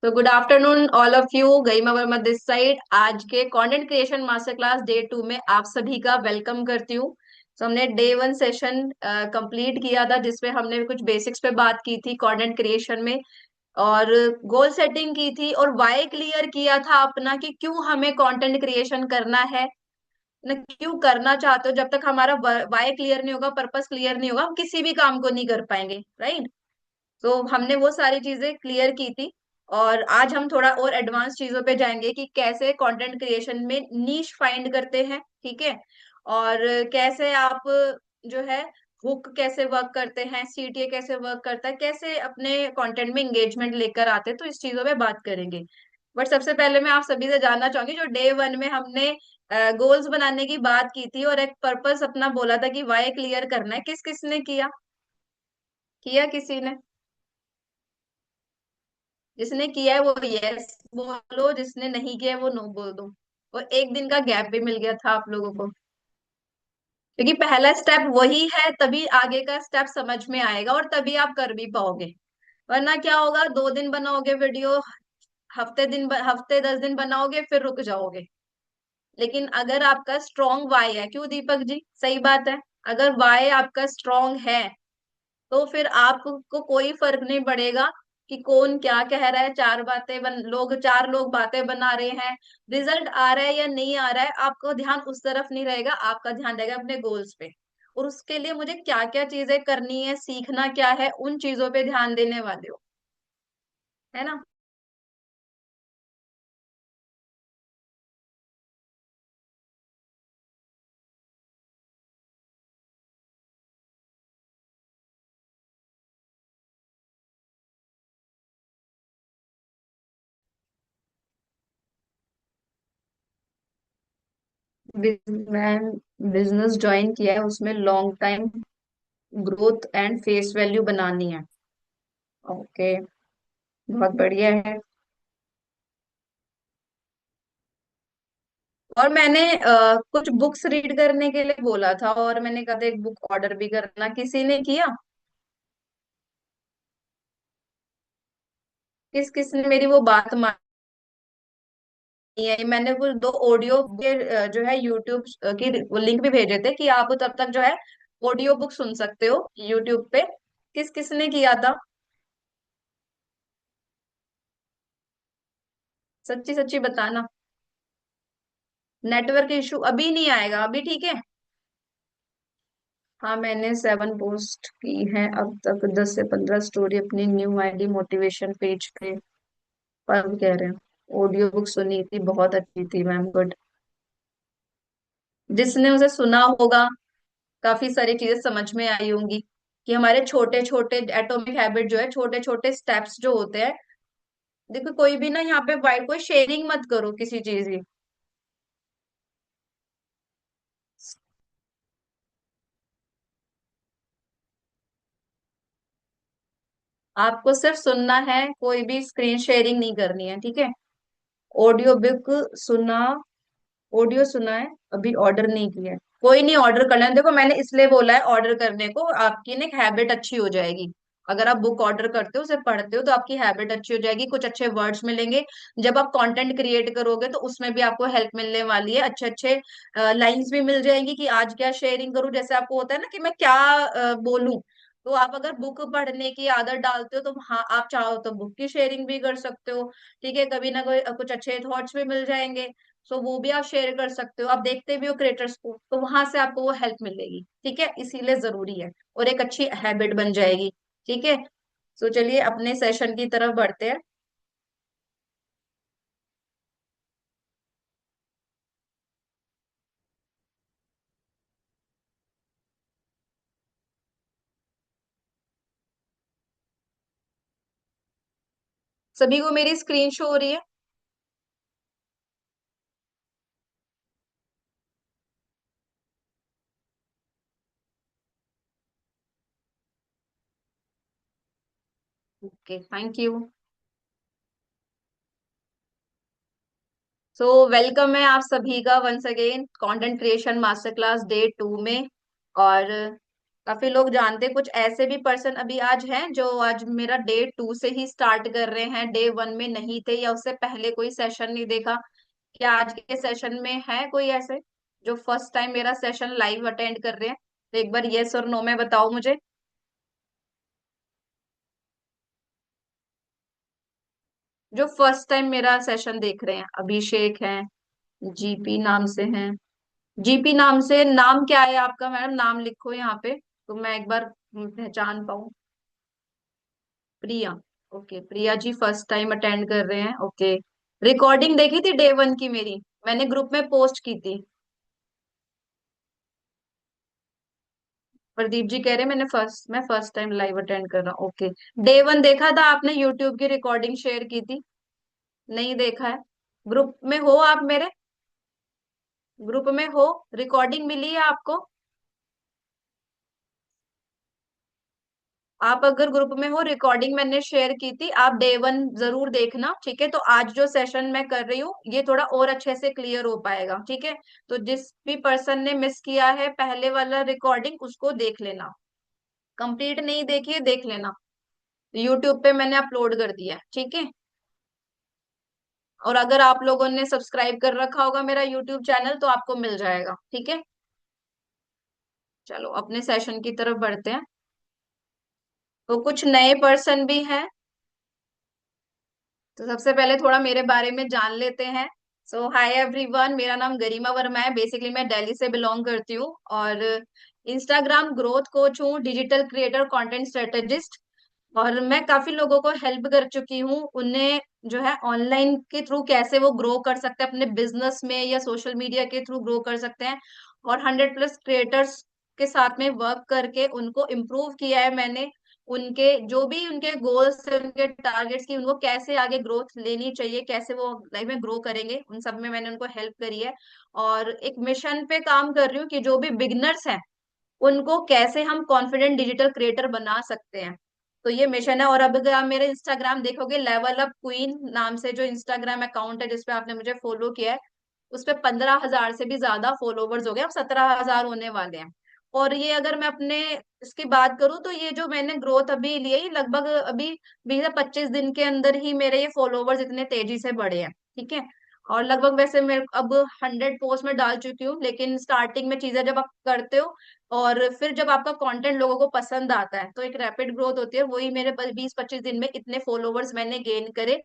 तो good afternoon all of you. Garima Verma this side. आज के content creation master class day 2 में आप सभी का वेलकम करती हूँ। तो हमने डे 1 सेशन कंप्लीट किया था जिसमें हमने कुछ बेसिक्स पे बात की थी कंटेंट क्रिएशन में, और गोल सेटिंग की थी और वाई क्लियर किया था अपना कि क्यों हमें कंटेंट क्रिएशन करना है, ना क्यों करना चाहते हो। जब तक हमारा वाई क्लियर नहीं होगा, पर्पस क्लियर नहीं होगा, हम किसी भी काम को नहीं कर पाएंगे, राइट। तो हमने वो सारी चीजें क्लियर की थी। और आज हम थोड़ा और एडवांस चीजों पे जाएंगे कि कैसे कंटेंट क्रिएशन में नीश फाइंड करते हैं, ठीक है। और कैसे आप जो है हुक कैसे वर्क करते हैं, सीटीए कैसे वर्क करता है, कैसे अपने कंटेंट में एंगेजमेंट लेकर आते हैं, तो इस चीजों पे बात करेंगे। बट सबसे पहले मैं आप सभी से जानना चाहूंगी, जो डे 1 में हमने गोल्स बनाने की बात की थी और एक पर्पस अपना बोला था कि वाई क्लियर करना है, किस किसने किया? किया किसी ने? जिसने किया है वो यस बोलो, जिसने नहीं किया है वो नो बोल दो। और एक दिन का गैप भी मिल गया था आप लोगों को, क्योंकि पहला स्टेप वही है, तभी आगे का स्टेप समझ में आएगा और तभी आप कर भी पाओगे। वरना क्या होगा, 2 दिन बनाओगे वीडियो, हफ्ते 10 दिन बनाओगे फिर रुक जाओगे। लेकिन अगर आपका स्ट्रॉन्ग वाई है, क्यों दीपक जी, सही बात है। अगर वाई आपका स्ट्रॉन्ग है तो फिर आपको कोई फर्क नहीं पड़ेगा कि कौन क्या कह रहा है। चार लोग बातें बना रहे हैं, रिजल्ट आ रहा है या नहीं आ रहा है, आपको ध्यान उस तरफ नहीं रहेगा, आपका ध्यान रहेगा अपने गोल्स पे। और उसके लिए मुझे क्या क्या चीजें करनी है, सीखना क्या है, उन चीजों पे ध्यान देने वाले हो, है ना। मैं बिजनेस ज्वाइन किया है, उसमें long time growth and face value बनानी है। ओके, बहुत बढ़िया है। और मैंने कुछ बुक्स रीड करने के लिए बोला था, और मैंने कहा था एक बुक ऑर्डर भी करना, किसी ने किया? किस किस ने मेरी वो बात मानी है? मैंने कुछ दो ऑडियो के जो है यूट्यूब की लिंक भी भेजे थे कि आप तब तक जो है ऑडियो बुक सुन सकते हो यूट्यूब पे। किस किस ने किया था? सच्ची सच्ची बताना। नेटवर्क इशू अभी नहीं आएगा, अभी ठीक है। हाँ, मैंने 7 पोस्ट की है अब तक, 10 से 15 स्टोरी अपनी न्यू आईडी मोटिवेशन पेज पे। पर कह रहे हैं ऑडियो बुक सुनी थी, बहुत अच्छी थी मैम, गुड। जिसने उसे सुना होगा, काफी सारी चीजें समझ में आई होंगी कि हमारे छोटे छोटे एटॉमिक हैबिट जो है, छोटे छोटे स्टेप्स जो होते हैं। देखो, कोई भी ना यहाँ पे वाइड कोई शेयरिंग मत करो किसी चीज की। आपको सिर्फ सुनना है, कोई भी स्क्रीन शेयरिंग नहीं करनी है, ठीक है। ऑडियो बुक सुना, ऑडियो सुना है, अभी ऑर्डर नहीं किया है। कोई नहीं, ऑर्डर कर लेना। देखो, मैंने इसलिए बोला है ऑर्डर करने को, आपकी ना एक हैबिट अच्छी हो जाएगी। अगर आप बुक ऑर्डर करते हो, उसे पढ़ते हो, तो आपकी हैबिट अच्छी हो जाएगी, कुछ अच्छे वर्ड्स मिलेंगे। जब आप कंटेंट क्रिएट करोगे तो उसमें भी आपको हेल्प मिलने वाली है, अच्छे अच्छे लाइंस भी मिल जाएंगी कि आज क्या शेयरिंग करूं। जैसे आपको होता है ना कि मैं क्या बोलूं। तो आप अगर बुक पढ़ने की आदत डालते हो तो हाँ, आप चाहो तो बुक की शेयरिंग भी कर सकते हो, ठीक है। कभी ना कोई कुछ अच्छे थॉट्स भी मिल जाएंगे, सो वो भी आप शेयर कर सकते हो। आप देखते भी हो क्रिएटर्स को, तो वहां से आपको वो हेल्प मिलेगी, ठीक है। इसीलिए जरूरी है, और एक अच्छी हैबिट बन जाएगी, ठीक है। सो चलिए अपने सेशन की तरफ बढ़ते हैं। सभी को मेरी स्क्रीन शो हो रही है? Okay, thank you. So welcome है आप सभी का once again content creation master class day 2 में। और काफी लोग जानते हैं, कुछ ऐसे भी पर्सन अभी आज हैं जो आज मेरा डे 2 से ही स्टार्ट कर रहे हैं, डे 1 में नहीं थे या उससे पहले कोई सेशन नहीं देखा। क्या आज के सेशन में है कोई ऐसे जो फर्स्ट टाइम मेरा सेशन लाइव अटेंड कर रहे हैं? तो एक बार यस और नो में बताओ मुझे। जो फर्स्ट टाइम मेरा सेशन देख रहे हैं, अभिषेक हैं, जीपी नाम से हैं। जीपी नाम से, नाम क्या है आपका मैडम? नाम लिखो यहाँ पे तो मैं एक बार पहचान पाऊँ। प्रिया। Okay, Priya ji first time attend कर रहे हैं। ओके, रिकॉर्डिंग देखी थी डे 1 की मेरी? मैंने ग्रुप में पोस्ट की थी। प्रदीप जी कह रहे हैं मैं फर्स्ट टाइम लाइव अटेंड कर रहा हूँ। ओके, डे 1 देखा था आपने? यूट्यूब की रिकॉर्डिंग शेयर की थी? नहीं देखा है? ग्रुप में हो आप मेरे? ग्रुप में हो? रिकॉर्डिंग मिली है आपको? आप अगर ग्रुप में हो, रिकॉर्डिंग मैंने शेयर की थी, आप डे 1 जरूर देखना, ठीक है? तो आज जो सेशन मैं कर रही हूँ ये थोड़ा और अच्छे से क्लियर हो पाएगा, ठीक है? तो जिस भी पर्सन ने मिस किया है पहले वाला रिकॉर्डिंग, उसको देख लेना। कंप्लीट नहीं देखी है, देख लेना। यूट्यूब पे मैंने अपलोड कर दिया है, ठीक है? और अगर आप लोगों ने सब्सक्राइब कर रखा होगा मेरा यूट्यूब चैनल तो आपको मिल जाएगा, ठीक है? चलो अपने सेशन की तरफ बढ़ते हैं। तो कुछ नए पर्सन भी हैं, तो सबसे पहले थोड़ा मेरे बारे में जान लेते हैं। सो हाय एवरीवन, मेरा नाम गरिमा वर्मा है। बेसिकली मैं दिल्ली से बिलोंग करती हूँ और इंस्टाग्राम ग्रोथ कोच हूँ, डिजिटल क्रिएटर, कंटेंट स्ट्रेटेजिस्ट। और मैं काफी लोगों को हेल्प कर चुकी हूँ, उन्हें जो है ऑनलाइन के थ्रू कैसे वो ग्रो कर सकते हैं अपने बिजनेस में या सोशल मीडिया के थ्रू ग्रो कर सकते हैं। और 100+ क्रिएटर्स के साथ में वर्क करके उनको इम्प्रूव किया है मैंने। उनके जो भी उनके गोल्स है, उनके टारगेट्स की, उनको कैसे आगे ग्रोथ लेनी चाहिए, कैसे वो लाइफ में ग्रो करेंगे, उन सब में मैंने उनको हेल्प करी है। और एक मिशन पे काम कर रही हूँ कि जो भी बिगनर्स हैं उनको कैसे हम कॉन्फिडेंट डिजिटल क्रिएटर बना सकते हैं। तो ये मिशन है। और अब अगर आप मेरे इंस्टाग्राम देखोगे, लेवल अप क्वीन नाम से जो इंस्टाग्राम अकाउंट है जिसपे आपने मुझे फॉलो किया है, उस पे 15,000 से भी ज्यादा फॉलोवर्स हो गए, अब 17,000 होने वाले हैं। और ये अगर मैं अपने इसकी बात करूं तो ये जो मैंने ग्रोथ अभी ली है, ये लगभग अभी 20 से 25 दिन के अंदर ही मेरे ये फॉलोवर्स इतने तेजी से बढ़े हैं, ठीक है? और लगभग वैसे मैं अब 100 पोस्ट में डाल चुकी हूँ, लेकिन स्टार्टिंग में चीजें जब आप करते हो और फिर जब आपका कंटेंट लोगों को पसंद आता है तो एक रैपिड ग्रोथ होती है। वही मेरे 20-25 दिन में इतने फॉलोवर्स मैंने गेन करे।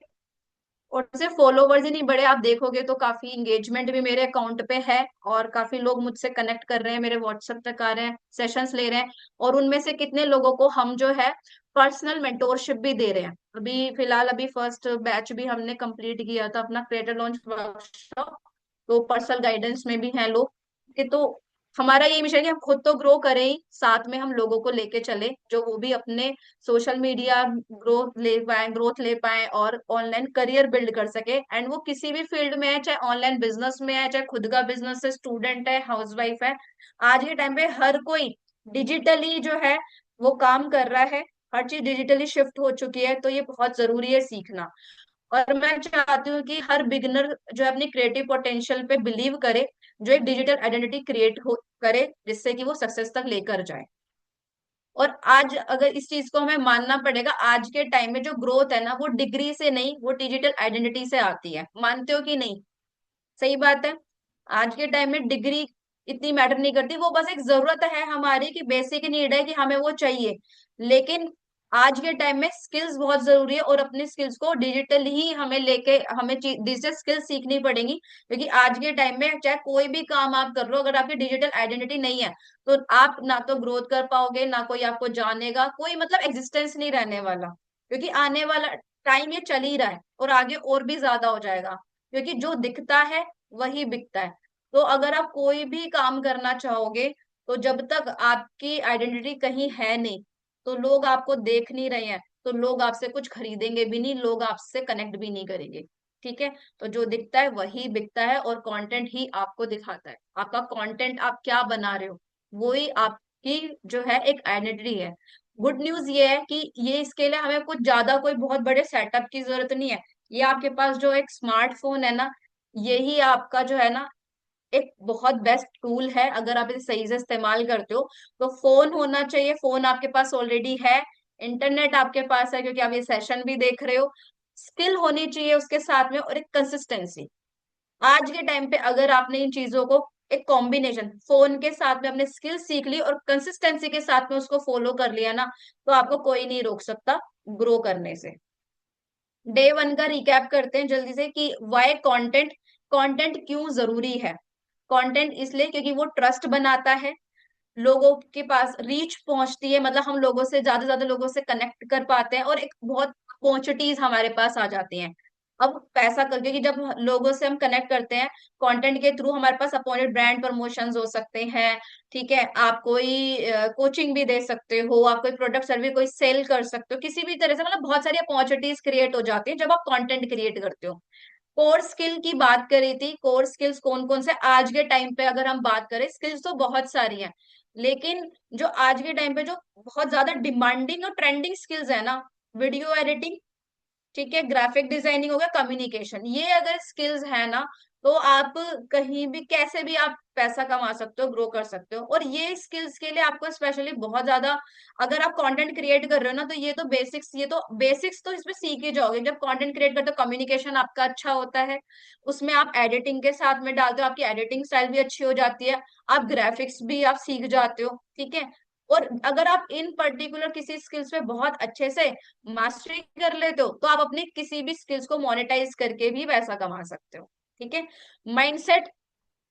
और सिर्फ फॉलोवर्स ही नहीं बढ़े, आप देखोगे तो काफी इंगेजमेंट भी मेरे अकाउंट पे है और काफी लोग मुझसे कनेक्ट कर रहे हैं, मेरे व्हाट्सएप तक आ रहे हैं, सेशंस ले रहे हैं। और उनमें से कितने लोगों को हम जो है पर्सनल मेंटोरशिप भी दे रहे हैं। अभी फिलहाल अभी फर्स्ट बैच भी हमने कंप्लीट किया था अपना क्रिएटर लॉन्च वर्कशॉप। तो पर्सनल गाइडेंस में भी हैं लोग कि, तो हमारा ये मिशन है कि हम खुद तो ग्रो करें ही, साथ में हम लोगों को लेके चले जो वो भी अपने सोशल मीडिया ग्रोथ ले पाए और ऑनलाइन करियर बिल्ड कर सके। एंड वो किसी भी फील्ड में है, चाहे ऑनलाइन बिजनेस में है, चाहे खुद का बिजनेस है, स्टूडेंट है, हाउसवाइफ है। आज के टाइम पे हर कोई डिजिटली जो है वो काम कर रहा है। हर चीज डिजिटली शिफ्ट हो चुकी है, तो ये बहुत जरूरी है सीखना। और मैं चाहती हूँ कि हर बिगिनर जो है अपनी क्रिएटिव पोटेंशियल पे बिलीव करे, जो एक डिजिटल आइडेंटिटी क्रिएट हो करे जिससे कि वो सक्सेस तक लेकर जाए। और आज अगर इस चीज को हमें मानना पड़ेगा, आज के टाइम में जो ग्रोथ है ना वो डिग्री से नहीं, वो डिजिटल आइडेंटिटी से आती है। मानते हो कि नहीं? सही बात है। आज के टाइम में डिग्री इतनी मैटर नहीं करती, वो बस एक जरूरत है हमारी कि बेसिक नीड है कि हमें वो चाहिए। लेकिन आज के टाइम में स्किल्स बहुत जरूरी है और अपनी स्किल्स को डिजिटल ही हमें लेके हमें डिजिटल स्किल्स सीखनी पड़ेंगी, क्योंकि आज के टाइम में चाहे कोई भी काम आप कर लो, अगर आपकी डिजिटल आइडेंटिटी नहीं है तो आप ना तो ग्रोथ कर पाओगे, ना कोई आपको जानेगा, कोई मतलब एग्जिस्टेंस नहीं रहने वाला। क्योंकि आने वाला टाइम ये चल ही रहा है और आगे और भी ज्यादा हो जाएगा, क्योंकि जो दिखता है वही बिकता है। तो अगर आप कोई भी काम करना चाहोगे, तो जब तक आपकी आइडेंटिटी कहीं है नहीं, तो लोग आपको देख नहीं रहे हैं, तो लोग आपसे कुछ खरीदेंगे भी नहीं, लोग आपसे कनेक्ट भी नहीं करेंगे, ठीक है? तो जो दिखता है वही बिकता है और कंटेंट ही आपको दिखाता है। आपका कंटेंट आप क्या बना रहे हो, वही आपकी जो है एक आइडेंटिटी है। गुड न्यूज ये है कि ये इसके लिए हमें कुछ ज्यादा कोई बहुत बड़े सेटअप की जरूरत नहीं है। ये आपके पास जो एक स्मार्टफोन है ना, यही आपका जो है ना एक बहुत बेस्ट टूल है अगर आप इसे सही से इस्तेमाल करते हो। तो फोन होना चाहिए, फोन आपके पास ऑलरेडी है, इंटरनेट आपके पास है क्योंकि आप ये सेशन भी देख रहे हो, स्किल होनी चाहिए उसके साथ में, और एक कंसिस्टेंसी। आज के टाइम पे अगर आपने इन चीजों को, एक कॉम्बिनेशन फोन के साथ में अपने स्किल सीख ली और कंसिस्टेंसी के साथ में उसको फॉलो कर लिया ना, तो आपको कोई नहीं रोक सकता ग्रो करने से। डे वन का रिकैप करते हैं जल्दी से कि वाई कंटेंट, कंटेंट क्यों जरूरी है। कंटेंट इसलिए क्योंकि वो ट्रस्ट बनाता है, लोगों के पास रीच पहुंचती है, मतलब हम लोगों से ज्यादा लोगों से कनेक्ट कर पाते हैं और एक बहुत अपॉर्चुनिटीज हमारे पास आ जाती हैं। अब पैसा कर, क्योंकि जब लोगों से हम कनेक्ट करते हैं कंटेंट के थ्रू, हमारे पास अपॉइंटेड ब्रांड प्रमोशंस हो सकते हैं। ठीक है, आप कोई कोचिंग भी दे सकते हो, आप कोई प्रोडक्ट सर्विस कोई सेल कर सकते हो, किसी भी तरह से, मतलब बहुत सारी अपॉर्चुनिटीज क्रिएट हो जाती है जब आप कंटेंट क्रिएट करते हो। कोर स्किल की बात करी थी, कोर स्किल्स कौन कौन से आज के टाइम पे अगर हम बात करें, स्किल्स तो बहुत सारी हैं, लेकिन जो आज के टाइम पे जो बहुत ज्यादा डिमांडिंग और ट्रेंडिंग स्किल्स है ना, वीडियो एडिटिंग, ठीक है, ग्राफिक डिजाइनिंग हो गया, कम्युनिकेशन, ये अगर स्किल्स है ना, तो आप कहीं भी कैसे भी आप पैसा कमा सकते हो, ग्रो कर सकते हो। और ये स्किल्स के लिए आपको स्पेशली बहुत ज्यादा, अगर आप कंटेंट क्रिएट कर रहे हो ना, तो ये तो बेसिक्स, ये तो बेसिक्स तो इसमें सीख ही जाओगे। जब कंटेंट क्रिएट करते हो, कम्युनिकेशन आपका अच्छा होता है, उसमें आप एडिटिंग के साथ में डालते हो, आपकी एडिटिंग स्टाइल भी अच्छी हो जाती है, आप ग्राफिक्स भी आप सीख जाते हो। ठीक है, और अगर आप इन पर्टिकुलर किसी स्किल्स पे बहुत अच्छे से मास्टरी कर लेते हो, तो आप अपने किसी भी स्किल्स को मोनेटाइज करके भी पैसा कमा सकते हो। ठीक है, माइंडसेट,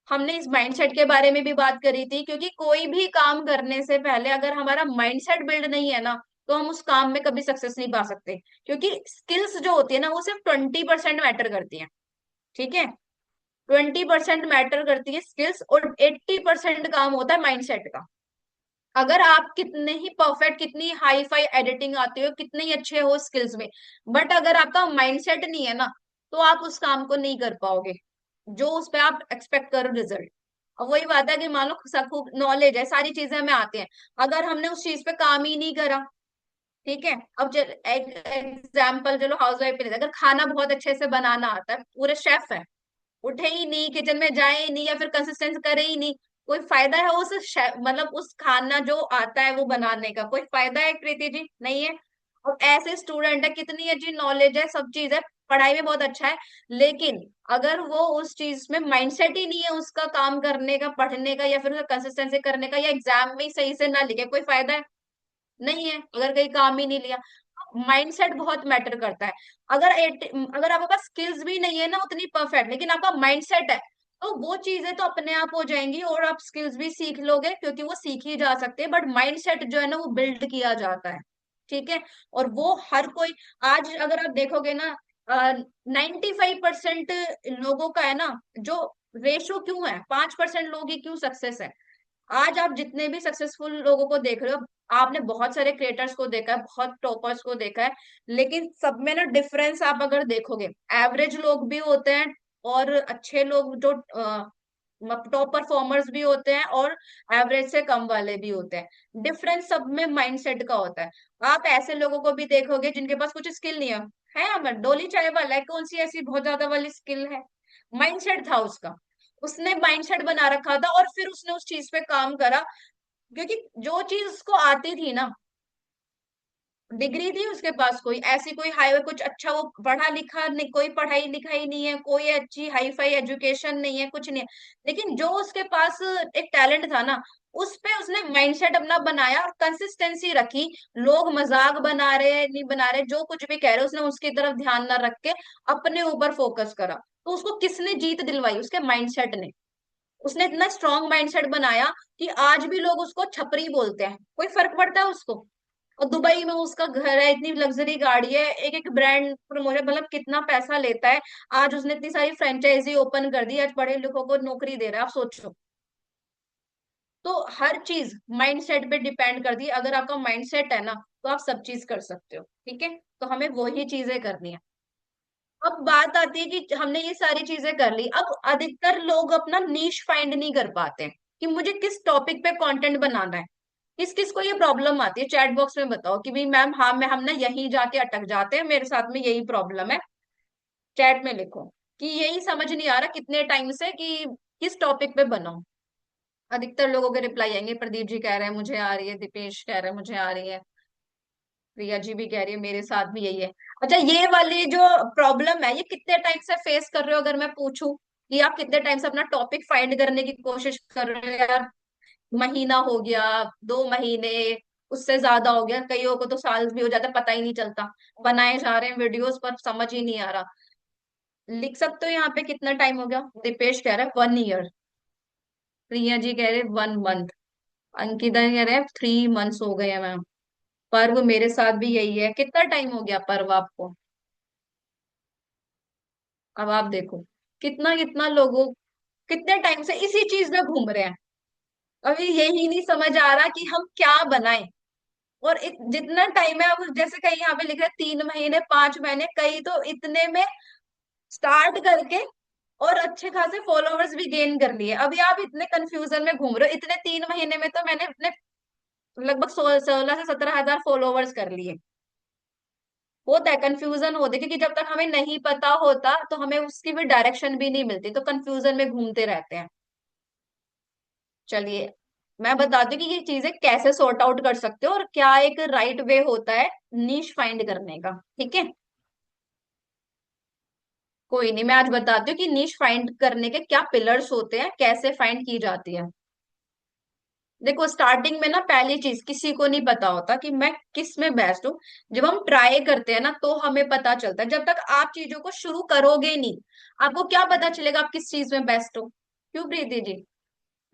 हमने इस माइंडसेट के बारे में भी बात करी थी, क्योंकि कोई भी काम करने से पहले अगर हमारा माइंडसेट बिल्ड नहीं है ना, तो हम उस काम में कभी सक्सेस नहीं पा सकते। क्योंकि स्किल्स जो होती है ना, वो सिर्फ 20% मैटर करती है। ठीक है, 20% मैटर करती है स्किल्स, और 80% काम होता है माइंडसेट का। अगर आप कितने ही परफेक्ट, कितनी हाई फाई एडिटिंग आती हो, कितने ही अच्छे हो स्किल्स में, बट अगर आपका माइंडसेट नहीं है ना, तो आप उस काम को नहीं कर पाओगे जो उस पे आप एक्सपेक्ट करो रिजल्ट। अब वही बात है कि मान लो सब खूब नॉलेज है, सारी चीजें हमें आती हैं, अगर हमने उस चीज पे काम ही नहीं करा। ठीक है, अब एक एग्जाम्पल चलो हाउस वाइफ पे लेते हैं। अगर खाना बहुत अच्छे से बनाना आता है, पूरे शेफ है, उठे ही नहीं, किचन में जाए ही नहीं, या फिर कंसिस्टेंस करे ही नहीं, कोई फायदा है उस मतलब उस खाना जो आता है वो बनाने का, कोई फायदा है प्रीति जी? नहीं है। अब ऐसे स्टूडेंट है, कितनी अच्छी नॉलेज है, सब चीज है, पढ़ाई में बहुत अच्छा है, लेकिन अगर वो उस चीज में माइंडसेट ही नहीं है उसका काम करने का, पढ़ने का, या फिर उसका कंसिस्टेंसी करने का, या एग्जाम में सही से ना लिखे, कोई फायदा है? नहीं है, अगर कहीं काम ही नहीं लिया। माइंडसेट बहुत मैटर करता है। अगर आपके पास स्किल्स भी नहीं है ना उतनी परफेक्ट, लेकिन आपका माइंडसेट है, तो वो चीजें तो अपने आप हो जाएंगी, और आप स्किल्स भी सीख लोगे, क्योंकि वो सीखी जा सकते हैं, बट माइंडसेट जो है ना, वो बिल्ड किया जाता है। ठीक है, और वो हर कोई, आज अगर आप देखोगे ना, 95% लोगों का है ना, जो रेशो क्यों है, 5% लोग ही क्यों सक्सेस है। आज आप जितने भी सक्सेसफुल लोगों को देख रहे हो, आपने बहुत सारे क्रिएटर्स को देखा है, बहुत टॉपर्स को देखा है, लेकिन सब में ना डिफरेंस आप अगर देखोगे, एवरेज लोग भी होते हैं और अच्छे लोग जो टॉप परफॉर्मर्स भी होते हैं, और एवरेज से कम वाले भी होते हैं। डिफरेंस सब में माइंडसेट का होता है। आप ऐसे लोगों को भी देखोगे जिनके पास कुछ स्किल नहीं है हमें डोली चाय वाला है, कौन सी ऐसी बहुत ज्यादा वाली स्किल है? माइंडसेट था उसका, उसने माइंडसेट बना रखा था, और फिर उसने उस चीज पे काम करा, क्योंकि जो चीज उसको आती थी ना, डिग्री थी उसके पास, कोई ऐसी कोई हाई कुछ अच्छा वो पढ़ा लिखा नहीं, कोई पढ़ाई लिखाई नहीं है, कोई अच्छी हाई फाई एजुकेशन नहीं है, कुछ नहीं है, लेकिन जो उसके पास एक टैलेंट था ना, उस पे उसने माइंडसेट अपना बनाया और कंसिस्टेंसी रखी। लोग मजाक बना रहे नहीं बना रहे, जो कुछ भी कह रहे, उसने उसकी तरफ ध्यान न रख के अपने ऊपर फोकस करा। तो उसको किसने जीत दिलवाई? उसके माइंडसेट ने। उसने इतना स्ट्रांग माइंडसेट बनाया कि आज भी लोग उसको छपरी बोलते हैं, कोई फर्क पड़ता है उसको? और दुबई में उसका घर है, इतनी लग्जरी गाड़ी है, एक एक ब्रांड प्रमोशन, मतलब कितना पैसा लेता है। आज उसने इतनी सारी फ्रेंचाइजी ओपन कर दी, आज पढ़े लिखों को नौकरी दे रहा है, आप सोचो। तो हर चीज माइंडसेट पे डिपेंड करती है, अगर आपका माइंडसेट है ना, तो आप सब चीज कर सकते हो। ठीक है, तो हमें वही चीजें करनी है। अब बात आती है कि हमने ये सारी चीजें कर ली, अब अधिकतर लोग अपना नीश फाइंड नहीं कर पाते हैं कि मुझे किस टॉपिक पे कंटेंट बनाना है। किस किस को ये प्रॉब्लम आती है, चैट बॉक्स में बताओ कि भाई मैम, हाँ मैं, हम ना यहीं जाके अटक जाते हैं, मेरे साथ में यही प्रॉब्लम है। चैट में लिखो कि यही समझ नहीं आ रहा कितने टाइम से कि किस टॉपिक पे बनाऊं? अधिकतर लोगों के रिप्लाई आएंगे, प्रदीप जी कह रहे हैं मुझे आ रही है, दीपेश कह रहे हैं मुझे आ रही है, प्रिया जी भी कह रही है मेरे साथ भी यही है। अच्छा, ये वाली जो प्रॉब्लम है ये कितने टाइम से फेस कर रहे हो, अगर मैं पूछूं कि आप कितने टाइम से अपना टॉपिक फाइंड करने की कोशिश कर रहे हो यार? महीना हो गया, 2 महीने, उससे ज्यादा हो गया, कईयों को तो साल भी हो जाता है, पता ही नहीं चलता। बनाए जा रहे हैं वीडियोस पर समझ ही नहीं आ रहा। लिख सकते हो यहाँ पे कितना टाइम हो गया? दीपेश कह रहा है 1 ईयर, प्रिया जी कह रहे 1 मंथ, अंकिता कह रहे हैं 3 मंथ्स हो गए हैं मैम। पर्व मेरे साथ भी यही है। कितना टाइम हो गया पर्व आपको? अब आप देखो, कितना कितना लोगों, कितने टाइम से इसी चीज में घूम रहे हैं। अभी यही नहीं समझ आ रहा कि हम क्या बनाएं। और जितना टाइम है, अब जैसे कहीं यहाँ पे लिख रहे हैं 3 महीने, 5 महीने, कई तो इतने में स्टार्ट करके और अच्छे खासे फॉलोवर्स भी गेन कर लिए। अभी आप इतने कंफ्यूजन में घूम रहे हो, इतने 3 महीने में तो मैंने अपने लगभग 16 से 17 हजार फॉलोवर्स कर लिए। होता है कंफ्यूजन, होता है क्योंकि जब तक हमें नहीं पता होता तो हमें उसकी भी डायरेक्शन भी नहीं मिलती, तो कंफ्यूजन में घूमते रहते हैं। चलिए, मैं बताती हूँ कि ये चीजें कैसे सॉर्ट आउट कर सकते हो और क्या एक राइट वे होता है नीश फाइंड करने का। ठीक है, कोई नहीं, मैं आज बताती हूँ कि नीश फाइंड करने के क्या पिलर्स होते हैं, कैसे फाइंड की जाती है। देखो, स्टार्टिंग में ना पहली चीज किसी को नहीं पता होता कि मैं किस में बेस्ट हूँ। जब हम ट्राई करते हैं ना तो हमें पता चलता है। जब तक आप चीजों को शुरू करोगे नहीं, आपको क्या पता चलेगा आप किस चीज में बेस्ट हो? क्यों प्रीति जी?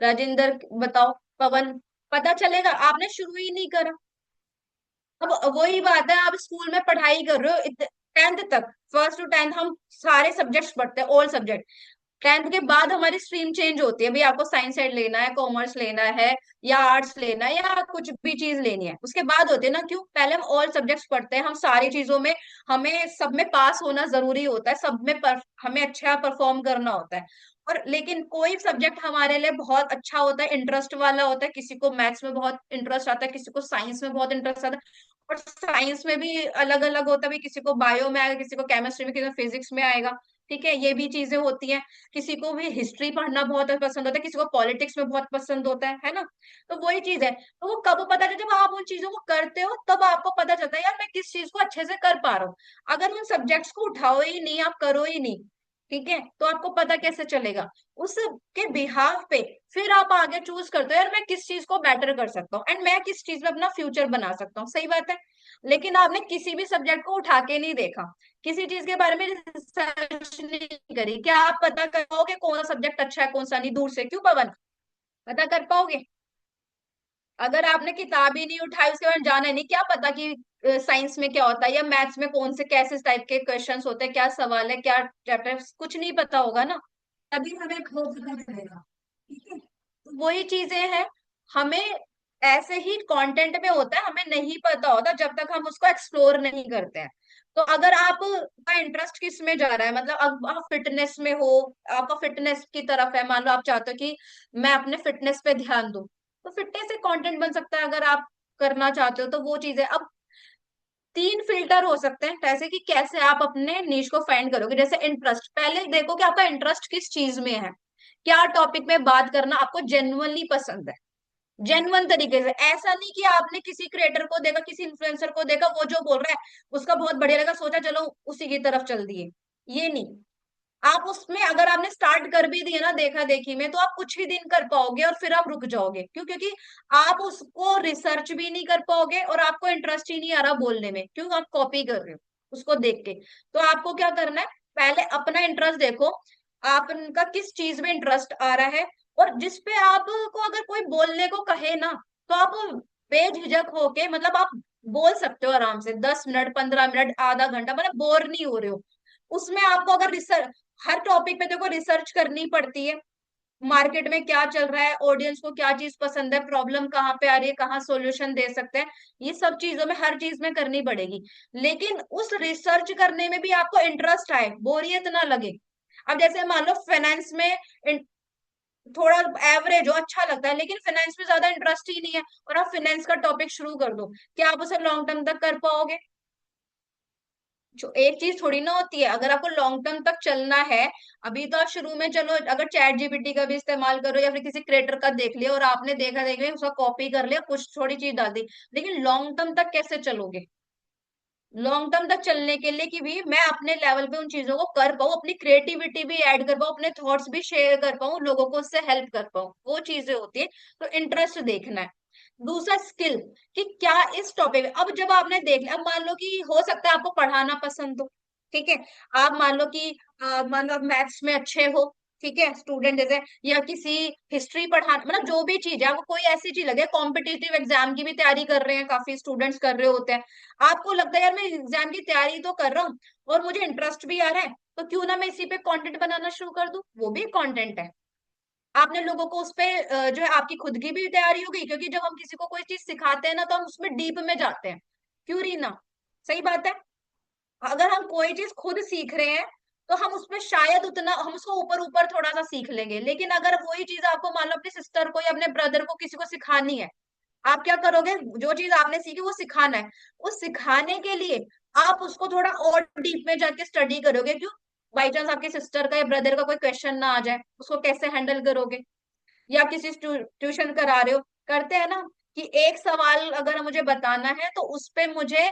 राजेंद्र बताओ, पवन, पता चलेगा? आपने शुरू ही नहीं करा। अब वही बात है, आप स्कूल में पढ़ाई कर रहे हो 10th तक, 1st to 10th हम सारे सब्जेक्ट्स पढ़ते हैं, ऑल सब्जेक्ट। 10th के बाद हमारी स्ट्रीम चेंज होती है, भाई आपको साइंस साइड लेना है, कॉमर्स लेना है, या आर्ट्स लेना है, या कुछ भी चीज लेनी है, उसके बाद होती है ना। क्यों? पहले हम ऑल सब्जेक्ट्स पढ़ते हैं, हम सारी चीजों में, हमें सब में पास होना जरूरी होता है, सब में हमें अच्छा परफॉर्म करना होता है। और लेकिन कोई सब्जेक्ट हमारे लिए बहुत अच्छा होता है, इंटरेस्ट वाला होता है, किसी को मैथ्स में बहुत इंटरेस्ट आता है, किसी को साइंस में बहुत इंटरेस्ट आता है। और साइंस में भी अलग अलग होता है, भाई किसी को बायो में आएगा, किसी को केमिस्ट्री में, किसी को फिजिक्स में आएगा। ठीक है, ये भी चीजें होती हैं। किसी को भी हिस्ट्री पढ़ना बहुत पसंद होता है, किसी को पॉलिटिक्स में बहुत पसंद होता है ना? तो वही चीज है, तो वो कब पता चलता है? जब आप उन चीजों को करते हो तब आपको पता चलता है यार मैं किस चीज को अच्छे से कर पा रहा हूँ। अगर उन सब्जेक्ट्स को उठाओ ही नहीं, आप करो ही नहीं, ठीक है, तो आपको पता कैसे चलेगा? उसके बिहाफ पे फिर आप आगे चूज करते हो यार मैं किस चीज को बेटर कर सकता हूँ, एंड मैं किस चीज में अपना फ्यूचर बना सकता हूँ। सही बात है। लेकिन आपने किसी भी सब्जेक्ट को उठा के नहीं देखा, किसी चीज के बारे में रिसर्च नहीं करी, क्या आप पता कर पाओगे कौन सा सब्जेक्ट अच्छा है कौन सा नहीं? दूर से क्यों पवन, पता कर पाओगे? अगर आपने किताब ही नहीं उठाई, उसके बारे में जाना ही नहीं, क्या पता कि साइंस में क्या होता है या मैथ्स में कौन से कैसे टाइप के क्वेश्चंस होते हैं, क्या सवाल है, क्या चैप्टर, कुछ नहीं पता होगा ना। तभी हमें वो पता चलेगा। ठीक है, तो वही चीजें हैं। हमें ऐसे ही कंटेंट में होता है, हमें नहीं पता होता जब तक हम उसको एक्सप्लोर नहीं करते हैं। तो अगर आपका इंटरेस्ट किस में जा रहा है, मतलब अब आप फिटनेस में हो, आपका फिटनेस की तरफ है, मान लो आप चाहते हो कि मैं अपने फिटनेस पे ध्यान दूं, तो फिटनेस से कंटेंट बन सकता है। अगर आप करना चाहते हो तो वो चीज है। अब 3 फिल्टर हो सकते हैं कैसे, कि कैसे आप अपने नीश को फाइंड करोगे। जैसे इंटरेस्ट, पहले देखो कि आपका इंटरेस्ट किस चीज में है, क्या टॉपिक में बात करना आपको जेन्युइनली पसंद है, जेन्युइन तरीके से। ऐसा नहीं कि आपने किसी क्रिएटर को देखा, किसी इन्फ्लुएंसर को देखा, वो जो बोल रहा है उसका बहुत बढ़िया लगा, सोचा चलो उसी की तरफ चल दिए। ये नहीं। आप उसमें अगर आपने स्टार्ट कर भी दिया ना देखा देखी में, तो आप कुछ ही दिन कर पाओगे और फिर आप रुक जाओगे। क्यों? क्योंकि आप उसको रिसर्च भी नहीं कर पाओगे और आपको इंटरेस्ट ही नहीं आ रहा बोलने में। क्यों? आप कॉपी कर रहे हो उसको देख के। तो आपको क्या करना है, पहले अपना इंटरेस्ट देखो, आपका किस चीज में इंटरेस्ट आ रहा है। और जिसपे आपको अगर कोई बोलने को कहे ना, तो आप बेझिझक होके, मतलब आप बोल सकते हो आराम से, 10 मिनट, 15 मिनट, आधा घंटा, मतलब बोर नहीं हो रहे हो। उसमें आपको अगर रिसर्च, हर टॉपिक पे देखो रिसर्च करनी पड़ती है, मार्केट में क्या चल रहा है, ऑडियंस को क्या चीज पसंद है, प्रॉब्लम कहाँ पे आ रही है, कहाँ सॉल्यूशन दे सकते हैं, ये सब चीजों में, हर चीज में करनी पड़ेगी। लेकिन उस रिसर्च करने में भी आपको इंटरेस्ट आए, बोरियत ना लगे। अब जैसे मान लो फाइनेंस में थोड़ा एवरेज हो, अच्छा लगता है, लेकिन फाइनेंस में ज्यादा इंटरेस्ट ही नहीं है, और आप फाइनेंस का टॉपिक शुरू कर दो, क्या आप उसे लॉन्ग टर्म तक कर पाओगे? जो एक चीज थोड़ी ना होती है, अगर आपको लॉन्ग टर्म तक चलना है। अभी तो आप शुरू में चलो, अगर चैट जीपीटी का भी इस्तेमाल करो या फिर किसी क्रिएटर का देख लिया और आपने देखा देख लिया उसका कॉपी कर लिया, कुछ थोड़ी चीज डाल दी, लेकिन लॉन्ग टर्म तक कैसे चलोगे? लॉन्ग टर्म तक चलने के लिए कि भी मैं अपने लेवल पे उन चीजों को कर पाऊँ, अपनी क्रिएटिविटी भी ऐड कर पाऊँ, अपने थॉट्स भी शेयर कर पाऊँ, लोगों को उससे हेल्प कर पाऊँ, वो चीजें होती है। तो इंटरेस्ट देखना है। दूसरा स्किल, कि क्या इस टॉपिक, अब जब आपने देख लिया, अब मान लो कि हो सकता है आपको पढ़ाना पसंद हो, ठीक है। आप मान लो कि मान लो आप मैथ्स में अच्छे हो, ठीक है, स्टूडेंट जैसे, या किसी हिस्ट्री पढ़ाना, मतलब जो भी चीज है, आपको कोई ऐसी चीज लगे, कॉम्पिटिटिव एग्जाम की भी तैयारी कर रहे हैं, काफी स्टूडेंट्स कर रहे होते हैं। आपको लगता है यार मैं एग्जाम की तैयारी तो कर रहा हूँ और मुझे इंटरेस्ट भी आ रहा है, तो क्यों ना मैं इसी पे कंटेंट बनाना शुरू कर दूं, वो भी कंटेंट है। आपने लोगों को उस पे जो है, आपकी खुद की भी तैयारी हो गई, क्योंकि जब हम किसी को कोई चीज सिखाते हैं ना, तो हम उसमें डीप में जाते हैं। क्यों रीना? सही बात है। अगर हम कोई चीज खुद सीख रहे हैं, तो हम उसमें शायद उतना, हम उसको ऊपर ऊपर थोड़ा सा सीख लेंगे, लेकिन अगर वही चीज आपको मान लो अपनी सिस्टर को या अपने ब्रदर को किसी को सिखानी है, आप क्या करोगे? जो चीज आपने सीखी वो सिखाना है, उस सिखाने के लिए आप उसको थोड़ा और डीप में जाके स्टडी करोगे। क्यों? बाई चांस आपके सिस्टर का या ब्रदर का कोई क्वेश्चन ना आ जाए, उसको कैसे हैंडल करोगे? या किसी ट्यूशन करा रहे हो, करते हैं ना, कि एक सवाल अगर मुझे बताना है तो उस पे मुझे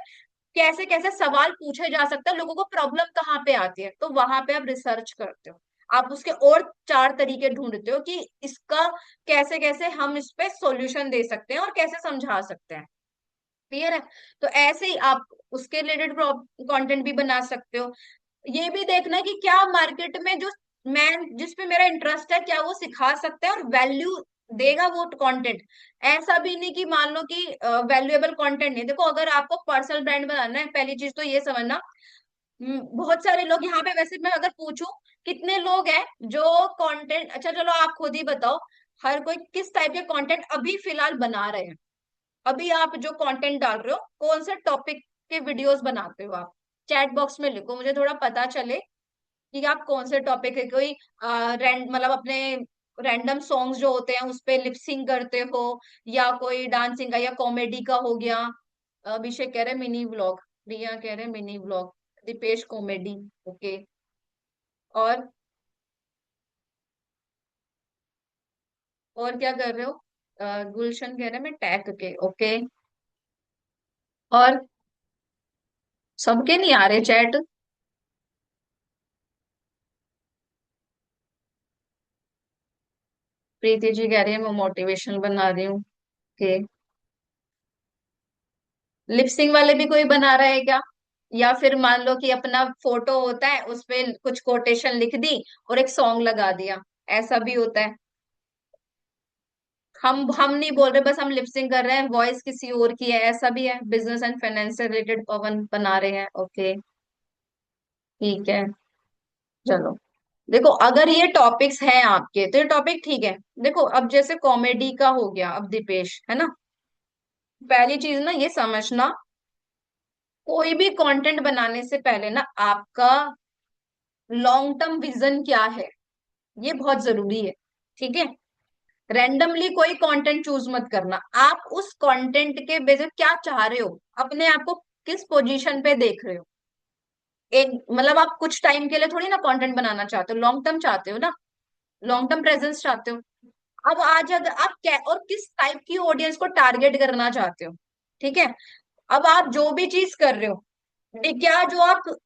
कैसे कैसे सवाल पूछे जा सकते हैं, लोगों को प्रॉब्लम कहाँ पे आती है, तो वहां पे आप रिसर्च करते हो। आप उसके और चार तरीके ढूंढते हो कि इसका कैसे कैसे हम इस पे सॉल्यूशन दे सकते हैं और कैसे समझा सकते हैं। क्लियर है? तो ऐसे ही आप उसके रिलेटेड कंटेंट भी बना सकते हो। ये भी देखना है कि क्या मार्केट में जो मैं जिस पे मेरा इंटरेस्ट है, क्या वो सिखा सकता है और वैल्यू देगा वो कंटेंट। ऐसा भी नहीं कि मान लो कि वैल्यूएबल कंटेंट नहीं। देखो, अगर आपको पर्सनल ब्रांड बनाना है, पहली चीज तो ये समझना, बहुत सारे लोग यहाँ पे, वैसे मैं अगर पूछूं कितने लोग हैं जो कंटेंट, अच्छा चलो आप खुद ही बताओ, हर कोई किस टाइप के कंटेंट अभी फिलहाल बना रहे हैं? अभी आप जो कंटेंट डाल रहे हो, कौन से टॉपिक के वीडियोस बनाते हो आप? चैट बॉक्स में लिखो, मुझे थोड़ा पता चले कि आप कौन से टॉपिक है। कोई मतलब अपने रैंडम सॉन्ग्स जो होते हैं उस पे लिपसिंग करते हो, या कोई डांसिंग का या कॉमेडी का हो गया। अभिषेक कह रहे मिनी व्लॉग, रिया कह रहे mini vlog, Deepesh comedy, okay. और और क्या कर रहे हो? गुलशन कह रहे मैं टैग के, ओके। और सबके नहीं आ रहे चैट। प्रीति जी कह रही है मैं मोटिवेशन बना रही हूँ, ओके। लिपसिंग वाले भी कोई बना रहा है क्या? या फिर मान लो कि अपना फोटो होता है, उस पे कुछ कोटेशन लिख दी और एक सॉन्ग लगा दिया, ऐसा भी होता है। हम नहीं बोल रहे, बस हम लिपसिंग कर रहे हैं, वॉइस किसी और की है, ऐसा भी है। बिजनेस एंड फाइनेंस से रिलेटेड पवन बना रहे हैं, ओके। ठीक है, चलो। देखो, अगर ये टॉपिक्स हैं आपके तो ये टॉपिक ठीक है। देखो, अब जैसे कॉमेडी का हो गया, अब दीपेश है ना, पहली चीज ना ये समझना, कोई भी कंटेंट बनाने से पहले ना आपका लॉन्ग टर्म विजन क्या है, ये बहुत जरूरी है। ठीक है? रैंडमली कोई कंटेंट चूज मत करना। आप उस कंटेंट के बेसिस क्या चाह रहे हो, अपने आप को किस पोजीशन पे देख रहे हो। एक मतलब आप कुछ टाइम के लिए थोड़ी ना कंटेंट बनाना चाहते हो, लॉन्ग टर्म चाहते हो ना, लॉन्ग टर्म प्रेजेंस चाहते हो। अब आज अगर आप क्या और किस टाइप की ऑडियंस को टारगेट करना चाहते हो, ठीक है। अब आप जो भी चीज कर रहे हो, क्या जो आप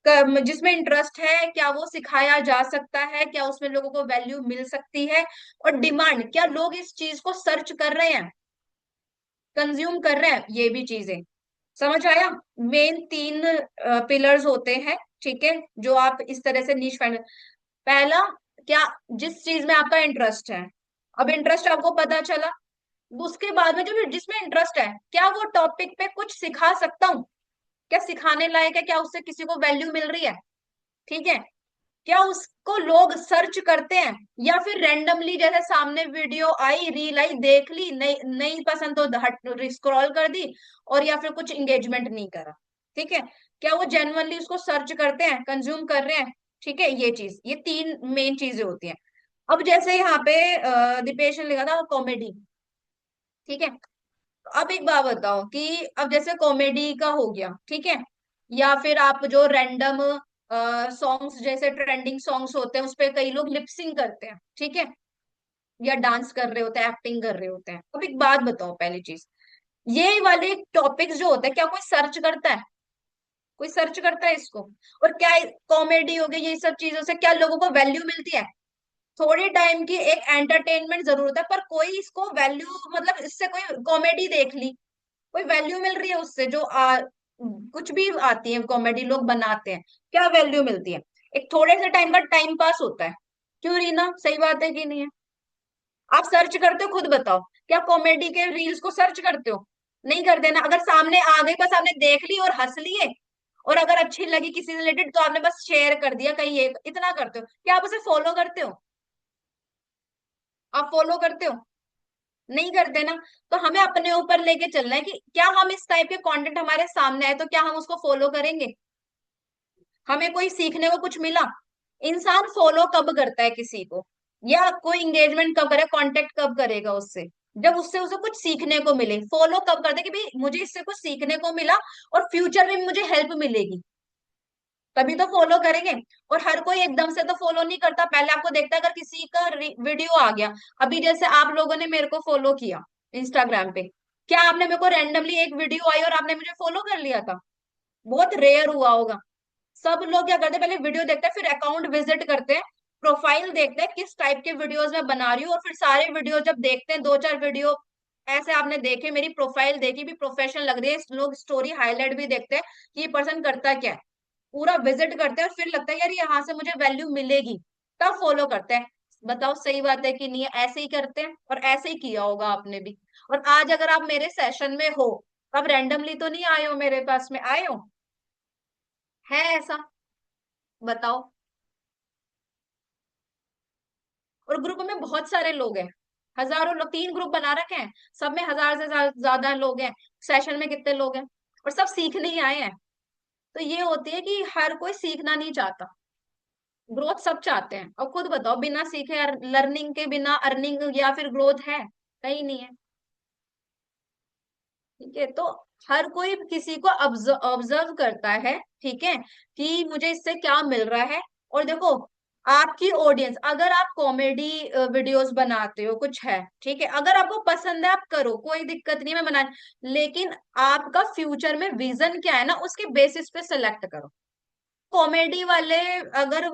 जिसमें इंटरेस्ट है, क्या वो सिखाया जा सकता है, क्या उसमें लोगों को वैल्यू मिल सकती है, और डिमांड, क्या लोग इस चीज को सर्च कर रहे हैं, कंज्यूम कर रहे हैं, ये भी चीजें। समझ आया? मेन तीन पिलर्स होते हैं, ठीक है, जो आप इस तरह से नीश फाइंड। पहला, क्या जिस चीज में आपका इंटरेस्ट है, अब इंटरेस्ट आपको पता चला। उसके बाद में जो जिसमें इंटरेस्ट है, क्या वो टॉपिक पे कुछ सिखा सकता हूँ, क्या सिखाने लायक है, क्या उससे किसी को वैल्यू मिल रही है, ठीक है, क्या उसको लोग सर्च करते हैं, या फिर रेंडमली जैसे सामने वीडियो आई, रील आई, देख ली, नहीं नहीं पसंद तो हट स्क्रॉल कर दी, और या फिर कुछ इंगेजमेंट नहीं करा। ठीक है? क्या वो जेन्युइनली उसको सर्च करते हैं, कंज्यूम कर रहे हैं? ठीक है, ये चीज, ये तीन मेन चीजें होती हैं। अब जैसे यहाँ पे दीपेश ने लिखा था कॉमेडी, ठीक है। तो अब एक बात बताओ कि अब जैसे कॉमेडी का हो गया, ठीक है, या फिर आप जो रैंडम सॉन्ग्स जैसे ट्रेंडिंग सॉन्ग्स होते हैं उस पे कई लोग लिपसिंग करते हैं, ठीक है, या डांस कर रहे होते हैं, एक्टिंग कर रहे होते हैं। अब एक बात बताओ, पहली चीज, ये वाले टॉपिक्स जो होते हैं क्या कोई सर्च करता है? कोई सर्च करता है इसको? और क्या कॉमेडी हो गई ये सब चीजों से क्या लोगों को वैल्यू मिलती है? थोड़ी टाइम की एक एंटरटेनमेंट जरूर होता है, पर कोई इसको वैल्यू, मतलब इससे कोई कॉमेडी देख ली, कोई वैल्यू मिल रही है उससे? जो कुछ भी आती है कॉमेडी लोग बनाते हैं, क्या वैल्यू मिलती है? एक थोड़े से टाइम का टाइम पास होता है। क्यों रीना, सही बात है कि नहीं है? आप सर्च करते हो, खुद बताओ, क्या कॉमेडी के रील्स को सर्च करते हो? नहीं करते ना। अगर सामने आ गई, बस आपने देख ली और हंस लिए, और अगर अच्छी लगी किसी से रिलेटेड तो आपने बस शेयर कर दिया कहीं, ये इतना करते हो? क्या आप उसे फॉलो करते हो? आप फॉलो करते हो? नहीं करते ना। तो हमें अपने ऊपर लेके चलना है कि क्या हम इस टाइप के कंटेंट हमारे सामने आए तो क्या हम उसको फॉलो करेंगे? हमें कोई सीखने को कुछ मिला? इंसान फॉलो कब करता है किसी को, या कोई इंगेजमेंट कब करे, कांटेक्ट कब करेगा उससे? जब उससे उसे कुछ सीखने को मिले। फॉलो कब करते हैं कि भाई मुझे इससे कुछ सीखने को मिला और फ्यूचर में मुझे हेल्प मिलेगी, तभी तो फॉलो करेंगे। और हर कोई एकदम से तो फॉलो नहीं करता, पहले आपको देखता है। अगर किसी का वीडियो आ गया, अभी जैसे आप लोगों ने मेरे को फॉलो किया इंस्टाग्राम पे, क्या आपने मेरे को रैंडमली एक वीडियो आई और आपने मुझे फॉलो कर लिया था? बहुत रेयर हुआ होगा। सब लोग क्या करते हैं, पहले वीडियो देखते हैं, फिर अकाउंट विजिट करते हैं, प्रोफाइल देखते हैं किस टाइप के वीडियोस मैं बना रही हूँ, और फिर सारे वीडियो जब देखते हैं, दो चार वीडियो ऐसे आपने देखे, मेरी प्रोफाइल देखी भी प्रोफेशनल लग रही है, लोग स्टोरी हाईलाइट भी देखते हैं कि ये पर्सन करता क्या है, पूरा विजिट करते हैं, और फिर लगता है यार यहाँ से मुझे वैल्यू मिलेगी, तब फॉलो करते हैं। बताओ सही बात है कि नहीं है? ऐसे ही करते हैं, और ऐसे ही किया होगा आपने भी। और आज अगर आप मेरे सेशन में हो, आप रैंडमली तो नहीं आए हो, मेरे पास में आए हो? है ऐसा? बताओ। और ग्रुप में बहुत सारे लोग हैं, हजारों लोग, 3 ग्रुप बना रखे हैं, सब में हजार से ज्यादा लोग हैं। सेशन में कितने लोग हैं? और सब सीखने ही आए हैं। तो ये होती है कि हर कोई सीखना नहीं चाहता, ग्रोथ सब चाहते हैं। और खुद बताओ, बिना सीखे, लर्निंग के बिना अर्निंग या फिर ग्रोथ है? कहीं नहीं है। ठीक है, तो हर कोई किसी को ऑब्जर्व करता है, ठीक है, कि मुझे इससे क्या मिल रहा है। और देखो, आपकी ऑडियंस, अगर आप कॉमेडी वीडियोस बनाते हो, कुछ है, ठीक है, अगर आपको पसंद है आप करो, कोई दिक्कत नहीं है, मैं बना, लेकिन आपका फ्यूचर में विजन क्या है ना, उसके बेसिस पे सिलेक्ट करो। कॉमेडी वाले अगर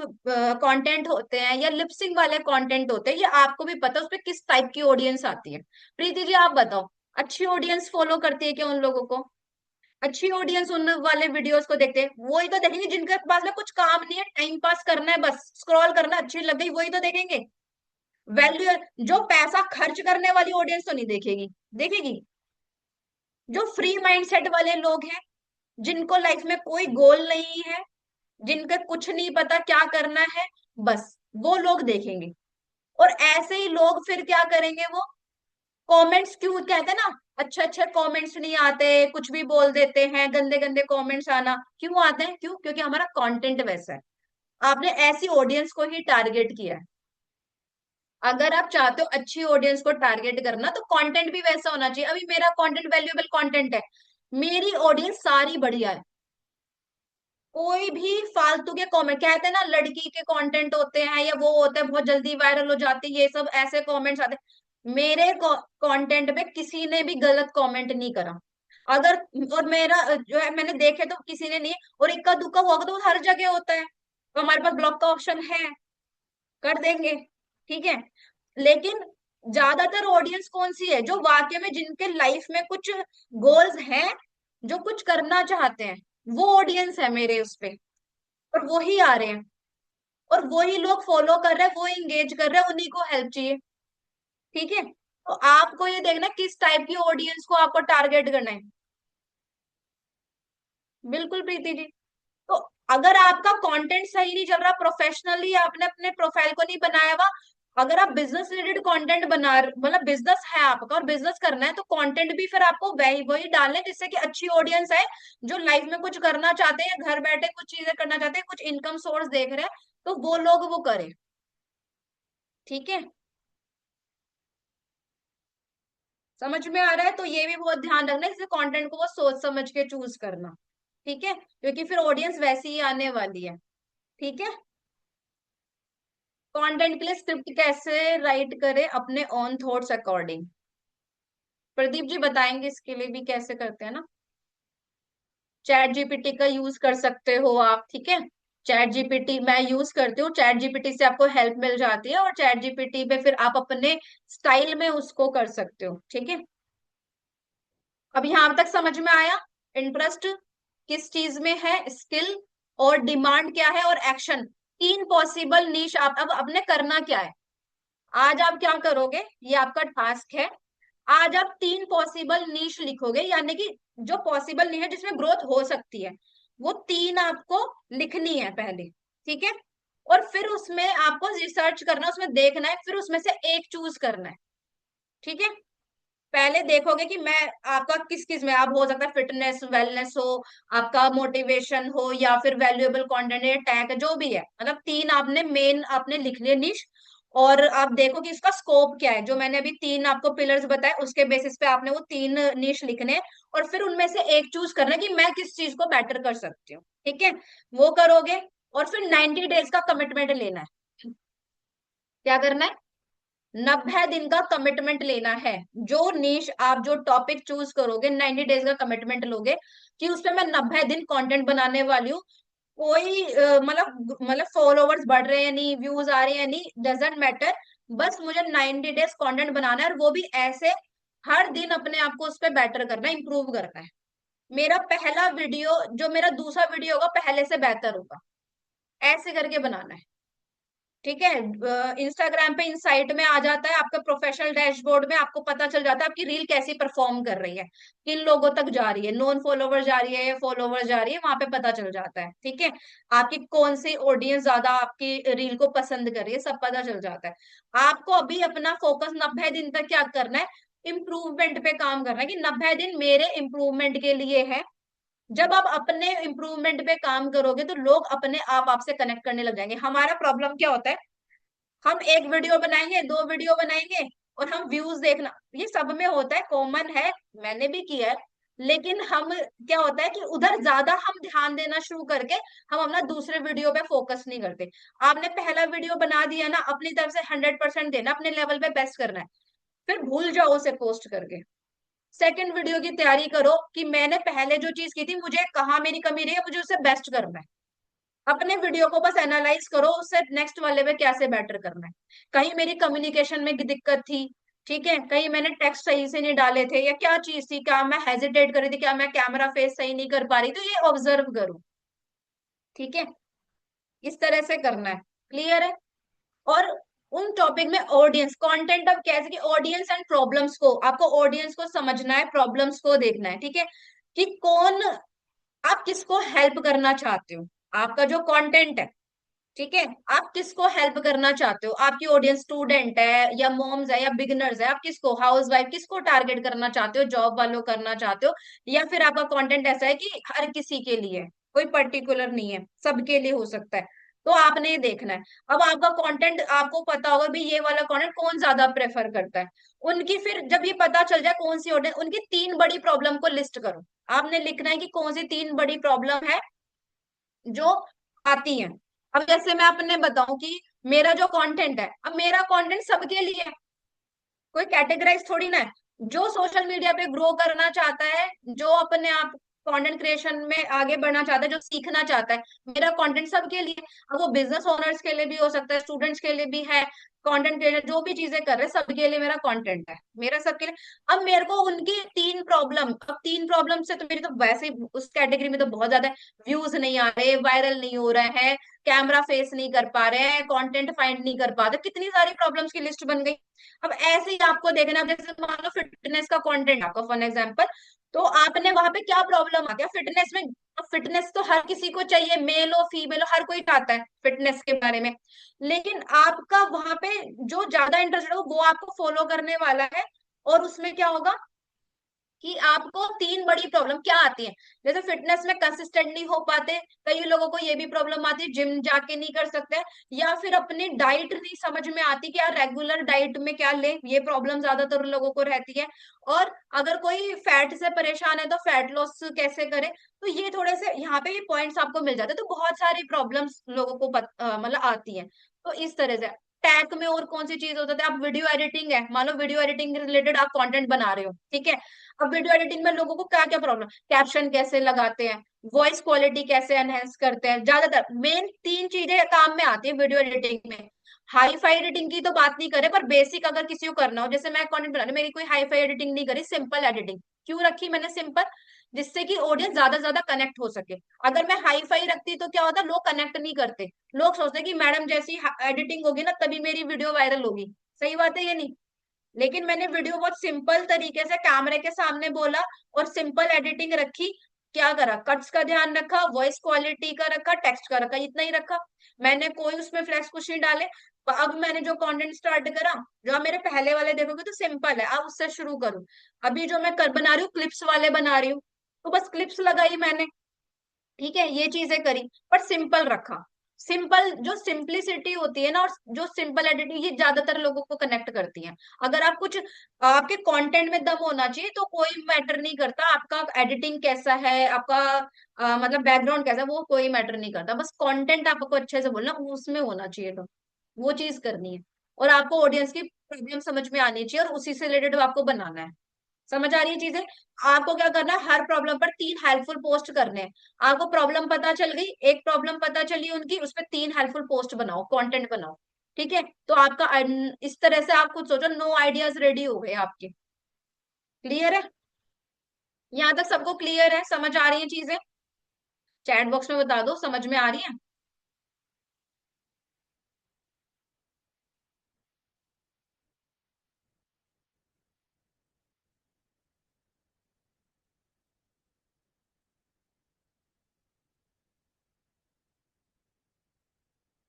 कंटेंट होते हैं या लिपसिंग वाले कंटेंट होते हैं, ये आपको भी पता है उस पर किस टाइप की ऑडियंस आती है। प्रीति जी आप बताओ, अच्छी ऑडियंस फॉलो करती है क्या उन लोगों को? अच्छी ऑडियंस उन वाले वीडियोस को देखते हैं, वही तो देखेंगे जिनके पास में कुछ काम नहीं है, टाइम पास करना है, बस स्क्रॉल करना, अच्छी लग गई वही तो देखेंगे। वैल्यू, जो पैसा खर्च करने वाली ऑडियंस तो नहीं देखेगी। देखेगी जो फ्री माइंडसेट वाले लोग हैं, जिनको लाइफ में कोई गोल नहीं है, जिनके कुछ नहीं पता क्या करना है, बस वो लोग देखेंगे। और ऐसे ही लोग फिर क्या करेंगे, वो कमेंट्स, क्यों कहते हैं ना, अच्छे अच्छे कमेंट्स नहीं आते, कुछ भी बोल देते हैं, गंदे गंदे कमेंट्स आना क्यों आते हैं? क्यों? क्योंकि हमारा कंटेंट वैसा है। आपने ऐसी ऑडियंस को ही टारगेट किया है। अगर आप चाहते हो अच्छी ऑडियंस को टारगेट करना, तो कंटेंट भी वैसा होना चाहिए। अभी मेरा कंटेंट वैल्यूएबल कंटेंट है, मेरी ऑडियंस सारी बढ़िया है, कोई भी फालतू के कमेंट, कहते हैं ना लड़की के कंटेंट होते हैं या वो होते हैं बहुत जल्दी वायरल हो जाती है, ये सब ऐसे कमेंट्स आते हैं। मेरे कंटेंट पे किसी ने भी गलत कमेंट नहीं करा। अगर, और मेरा जो है, मैंने देखे तो किसी ने नहीं, और इक्का दुक्का हुआ तो वो हर जगह होता है, तो हमारे पास ब्लॉक का ऑप्शन है, कर देंगे, ठीक है। लेकिन ज्यादातर ऑडियंस कौन सी है, जो वाकई में जिनके लाइफ में कुछ गोल्स हैं, जो कुछ करना चाहते हैं, वो ऑडियंस है मेरे उस पे, और वो ही आ रहे हैं, और वही लोग फॉलो कर रहे हैं, वो इंगेज कर रहे हैं, उन्हीं को हेल्प चाहिए, ठीक है। तो आपको ये देखना किस टाइप की ऑडियंस को आपको टारगेट करना है। बिल्कुल प्रीति जी। तो अगर आपका कंटेंट सही नहीं चल रहा, प्रोफेशनली आपने अपने प्रोफाइल को नहीं बनाया हुआ, अगर आप बिजनेस रिलेटेड कंटेंट बना, मतलब बिजनेस है आपका और बिजनेस करना है, तो कंटेंट भी फिर आपको वही वही डालने जिससे कि अच्छी ऑडियंस है, जो लाइफ में कुछ करना चाहते हैं, घर बैठे कुछ चीजें करना चाहते हैं, कुछ इनकम सोर्स देख रहे हैं, तो वो लोग वो करें, ठीक है। समझ में आ रहा है? तो ये भी बहुत ध्यान रखना है, इसे कंटेंट को वो सोच समझ के चूज करना, ठीक है, क्योंकि फिर ऑडियंस वैसी ही आने वाली है। ठीक है। कंटेंट के लिए स्क्रिप्ट कैसे राइट करें अपने own thoughts according, Pradeep ji बताएंगे इसके लिए भी कैसे करते हैं ना। चैट जीपीटी का यूज कर सकते हो आप। ठीक है, चैट जीपीटी मैं यूज करती हूँ, चैट जीपीटी से आपको हेल्प मिल जाती है और चैट जीपीटी पे फिर आप अपने स्टाइल में उसको कर सकते हो। ठीक है, अब यहां तक समझ में आया। इंटरेस्ट किस चीज में है, स्किल और डिमांड क्या है और एक्शन, तीन पॉसिबल नीश आप अब अपने करना क्या है। आज आप क्या करोगे, ये आपका टास्क है। आज आप तीन पॉसिबल नीश लिखोगे, यानी कि जो पॉसिबल नहीं है जिसमें ग्रोथ हो सकती है, वो तीन आपको लिखनी है पहले। ठीक है, और फिर उसमें आपको रिसर्च करना है, उसमें देखना है, फिर उसमें से एक चूज करना है। ठीक है, पहले देखोगे कि मैं आपका किस किस में, आप हो सकता है फिटनेस वेलनेस हो, आपका मोटिवेशन हो, या फिर वैल्यूएबल कंटेंट टैग जो भी है, मतलब तीन आपने मेन आपने लिख लिए निश। और आप देखो कि इसका स्कोप क्या है, जो मैंने अभी तीन आपको पिलर्स बताए उसके बेसिस पे आपने वो तीन निश लिखने हैं, और फिर उनमें से एक चूज करना है कि मैं किस चीज को बेटर कर सकती हूँ। ठीक है, वो करोगे और फिर 90 डेज का कमिटमेंट लेना है। क्या करना है, 90 दिन का कमिटमेंट लेना है। जो नीश आप जो टॉपिक चूज करोगे, 90 डेज का कमिटमेंट लोगे कि उसपे मैं 90 दिन कंटेंट बनाने वाली हूँ। कोई मतलब फॉलोवर्स बढ़ रहे हैं नहीं, व्यूज आ रहे हैं नहीं, डजेंट मैटर, बस मुझे 90 डेज कंटेंट बनाना है, और वो भी ऐसे हर दिन अपने आप को उस पर बेटर करना है, इंप्रूव करना है। मेरा पहला वीडियो जो मेरा दूसरा वीडियो होगा पहले से बेहतर होगा, ऐसे करके बनाना है। ठीक है, इंस्टाग्राम पे इंसाइट में आ जाता है, आपका प्रोफेशनल डैशबोर्ड में आपको पता चल जाता है आपकी रील कैसी परफॉर्म कर रही है, किन लोगों तक जा रही है, नॉन फॉलोवर जा रही है या फॉलोवर जा रही है, वहां पे पता चल जाता है। ठीक है, आपकी कौन सी ऑडियंस ज्यादा आपकी रील को पसंद कर रही है, सब पता चल जाता है। आपको अभी अपना फोकस 90 दिन तक क्या करना है, इम्प्रूवमेंट पे काम करना है, कि 90 दिन मेरे इम्प्रूवमेंट के लिए है। जब आप अपने इम्प्रूवमेंट पे काम करोगे तो लोग अपने आप आपसे कनेक्ट करने लग जाएंगे। हमारा प्रॉब्लम क्या होता है, हम एक वीडियो बनाएंगे, दो वीडियो बनाएंगे, और हम व्यूज देखना, ये सब में होता है, कॉमन है, मैंने भी किया है। लेकिन हम क्या होता है कि उधर ज्यादा हम ध्यान देना शुरू करके हम अपना दूसरे वीडियो पे फोकस नहीं करते। आपने पहला वीडियो बना दिया ना, अपनी तरफ से 100% देना, अपने लेवल पे बेस्ट करना है, फिर भूल जाओ उसे पोस्ट करके। सेकंड वीडियो की तैयारी करो कि मैंने पहले जो चीज की थी, मुझे कहाँ मेरी कमी रही है, मुझे उसे बेस्ट करना है। अपने वीडियो को बस एनालाइज करो, उससे नेक्स्ट वाले में कैसे बेटर करना है। कहीं मेरी कम्युनिकेशन में दिक्कत थी, ठीक है, कहीं मैंने टेक्स्ट सही से नहीं डाले थे, या क्या चीज थी, क्या मैं हेजिटेट कर रही थी, क्या मैं कैमरा फेस सही नहीं कर पा रही, तो ये ऑब्जर्व करो। ठीक है, इस तरह से करना है। क्लियर है। और उन टॉपिक में ऑडियंस कंटेंट, अब कैसे कि ऑडियंस एंड प्रॉब्लम्स को, आपको ऑडियंस को समझना है, प्रॉब्लम्स को देखना है। ठीक है, कि कौन, आप किसको हेल्प करना चाहते हो, आपका जो कंटेंट है। ठीक है, आप किसको हेल्प करना चाहते हो, आपकी ऑडियंस स्टूडेंट है या मॉम्स है या बिगिनर्स है, आप किसको, हाउस वाइफ, किसको टारगेट करना चाहते हो, जॉब वालों करना चाहते हो, या फिर आपका कंटेंट ऐसा है कि हर किसी के लिए है, कोई पर्टिकुलर नहीं है, सबके लिए हो सकता है। तो आपने ये देखना है। अब आपका कंटेंट आपको पता होगा भी ये वाला कंटेंट कौन ज्यादा प्रेफर करता है, उनकी फिर जब ये पता चल जाए कौन सी ऑडियंस, उनकी तीन बड़ी प्रॉब्लम को लिस्ट करो। आपने लिखना है कि कौन सी तीन बड़ी प्रॉब्लम है जो आती हैं। अब जैसे मैं अपने बताऊं कि मेरा जो कंटेंट है, अब मेरा कंटेंट सबके लिए है, कोई कैटेगराइज थोड़ी ना है। जो सोशल मीडिया पे ग्रो करना चाहता है, जो अपने आप कंटेंट क्रिएशन में आगे बढ़ना चाहता है, जो सीखना चाहता है, मेरा कंटेंट सबके लिए। अब वो बिजनेस ओनर्स के लिए भी हो सकता है, स्टूडेंट्स के लिए भी है, कंटेंट क्रिएटर जो भी चीजें कर रहे हैं सबके लिए मेरा कंटेंट है, मेरा सबके लिए। अब मेरे को उनकी तीन प्रॉब्लम, अब तीन प्रॉब्लम से तो मेरी तो वैसे ही उस कैटेगरी में तो बहुत ज्यादा है, व्यूज नहीं आ रहे, वायरल नहीं हो रहे हैं, कैमरा फेस नहीं कर पा रहे हैं, कंटेंट फाइंड नहीं कर पाते, कितनी सारी प्रॉब्लम्स की लिस्ट बन गई। अब ऐसे ही आपको देखना, अब जैसे मान लो फिटनेस का कंटेंट आपका फॉर एग्जांपल, तो आपने वहां पे क्या प्रॉब्लम आ गया फिटनेस में। फिटनेस तो हर किसी को चाहिए, मेल हो फीमेल हो, हर कोई चाहता है फिटनेस के बारे में। लेकिन आपका वहां पे जो ज्यादा इंटरेस्टेड हो वो आपको फॉलो करने वाला है, और उसमें क्या होगा कि आपको तीन बड़ी प्रॉब्लम क्या आती है। जैसे फिटनेस में कंसिस्टेंट नहीं हो पाते, कई लोगों को ये भी प्रॉब्लम आती है, जिम जाके नहीं कर सकते, या फिर अपनी डाइट नहीं समझ में आती कि यार रेगुलर डाइट में क्या ले, ये प्रॉब्लम ज्यादातर लोगों को रहती है। और अगर कोई फैट से परेशान है तो फैट लॉस कैसे करे। तो ये थोड़े से यहाँ पे ये पॉइंट्स आपको मिल जाते हैं, तो बहुत सारी प्रॉब्लम्स लोगों को मतलब आती हैं। तो इस तरह से टैग में और कौन सी चीज होता है, आप वीडियो एडिटिंग है, मान लो वीडियो एडिटिंग रिलेटेड आप कंटेंट बना रहे हो, ठीक है। अब वीडियो एडिटिंग में लोगों को क्या क्या प्रॉब्लम, कैप्शन कैसे लगाते हैं, वॉइस क्वालिटी कैसे एनहेंस करते हैं, ज्यादातर मेन तीन चीजें काम में आती है वीडियो एडिटिंग में। हाई फाई एडिटिंग की तो बात नहीं करें, पर बेसिक अगर किसी को करना हो, जैसे मैं कंटेंट बना रही हूं, मेरी कोई हाई फाई एडिटिंग नहीं करी, सिंपल एडिटिंग क्यों रखी मैंने सिंपल, जिससे कि ऑडियंस ज्यादा से ज्यादा कनेक्ट हो सके। अगर मैं हाई फाई रखती तो क्या होता, लोग कनेक्ट नहीं करते, लोग सोचते कि मैडम जैसी एडिटिंग होगी ना तभी मेरी वीडियो वायरल होगी। सही बात है ये नहीं? लेकिन मैंने वीडियो बहुत सिंपल तरीके से कैमरे के सामने बोला और सिंपल एडिटिंग रखी। क्या करा, कट्स का ध्यान रखा, वॉइस क्वालिटी का रखा, टेक्स्ट का रखा, इतना ही रखा। मैंने कोई उसमें फ्लेक्स कुछ नहीं डाले। अब मैंने जो कंटेंट स्टार्ट करा, जो आप मेरे पहले वाले देखोगे तो सिंपल है, आप उससे शुरू करूँ। अभी जो मैं कर बना रही हूँ क्लिप्स वाले बना रही हूँ, तो बस क्लिप्स लगाई मैंने, ठीक है, ये चीजें करी, पर सिंपल रखा। सिंपल, जो सिंपलिसिटी होती है ना, और जो सिंपल एडिटिंग, ये ज्यादातर लोगों को कनेक्ट करती है। अगर आप कुछ, आपके कंटेंट में दम होना चाहिए, तो कोई मैटर नहीं करता आपका एडिटिंग कैसा है, आपका मतलब बैकग्राउंड कैसा है, वो कोई मैटर नहीं करता, बस कंटेंट आपको अच्छे से बोलना, उसमें होना चाहिए, तो वो चीज करनी है। और आपको ऑडियंस की प्रॉब्लम समझ में आनी चाहिए, और उसी से रिलेटेड आपको बनाना है। समझ आ रही है चीजें? आपको क्या करना है, हर प्रॉब्लम पर 3 हेल्पफुल पोस्ट करने हैं। आपको प्रॉब्लम पता चल गई, एक प्रॉब्लम पता चली उनकी, उस पर 3 हेल्पफुल पोस्ट बनाओ, कंटेंट बनाओ, ठीक है। तो आपका इस तरह से आप खुद सोचो, नो आइडियाज रेडी हो गए आपके। क्लियर है? यहाँ तक सबको क्लियर है, समझ आ रही है चीजें? चैट बॉक्स में बता दो समझ में आ रही है।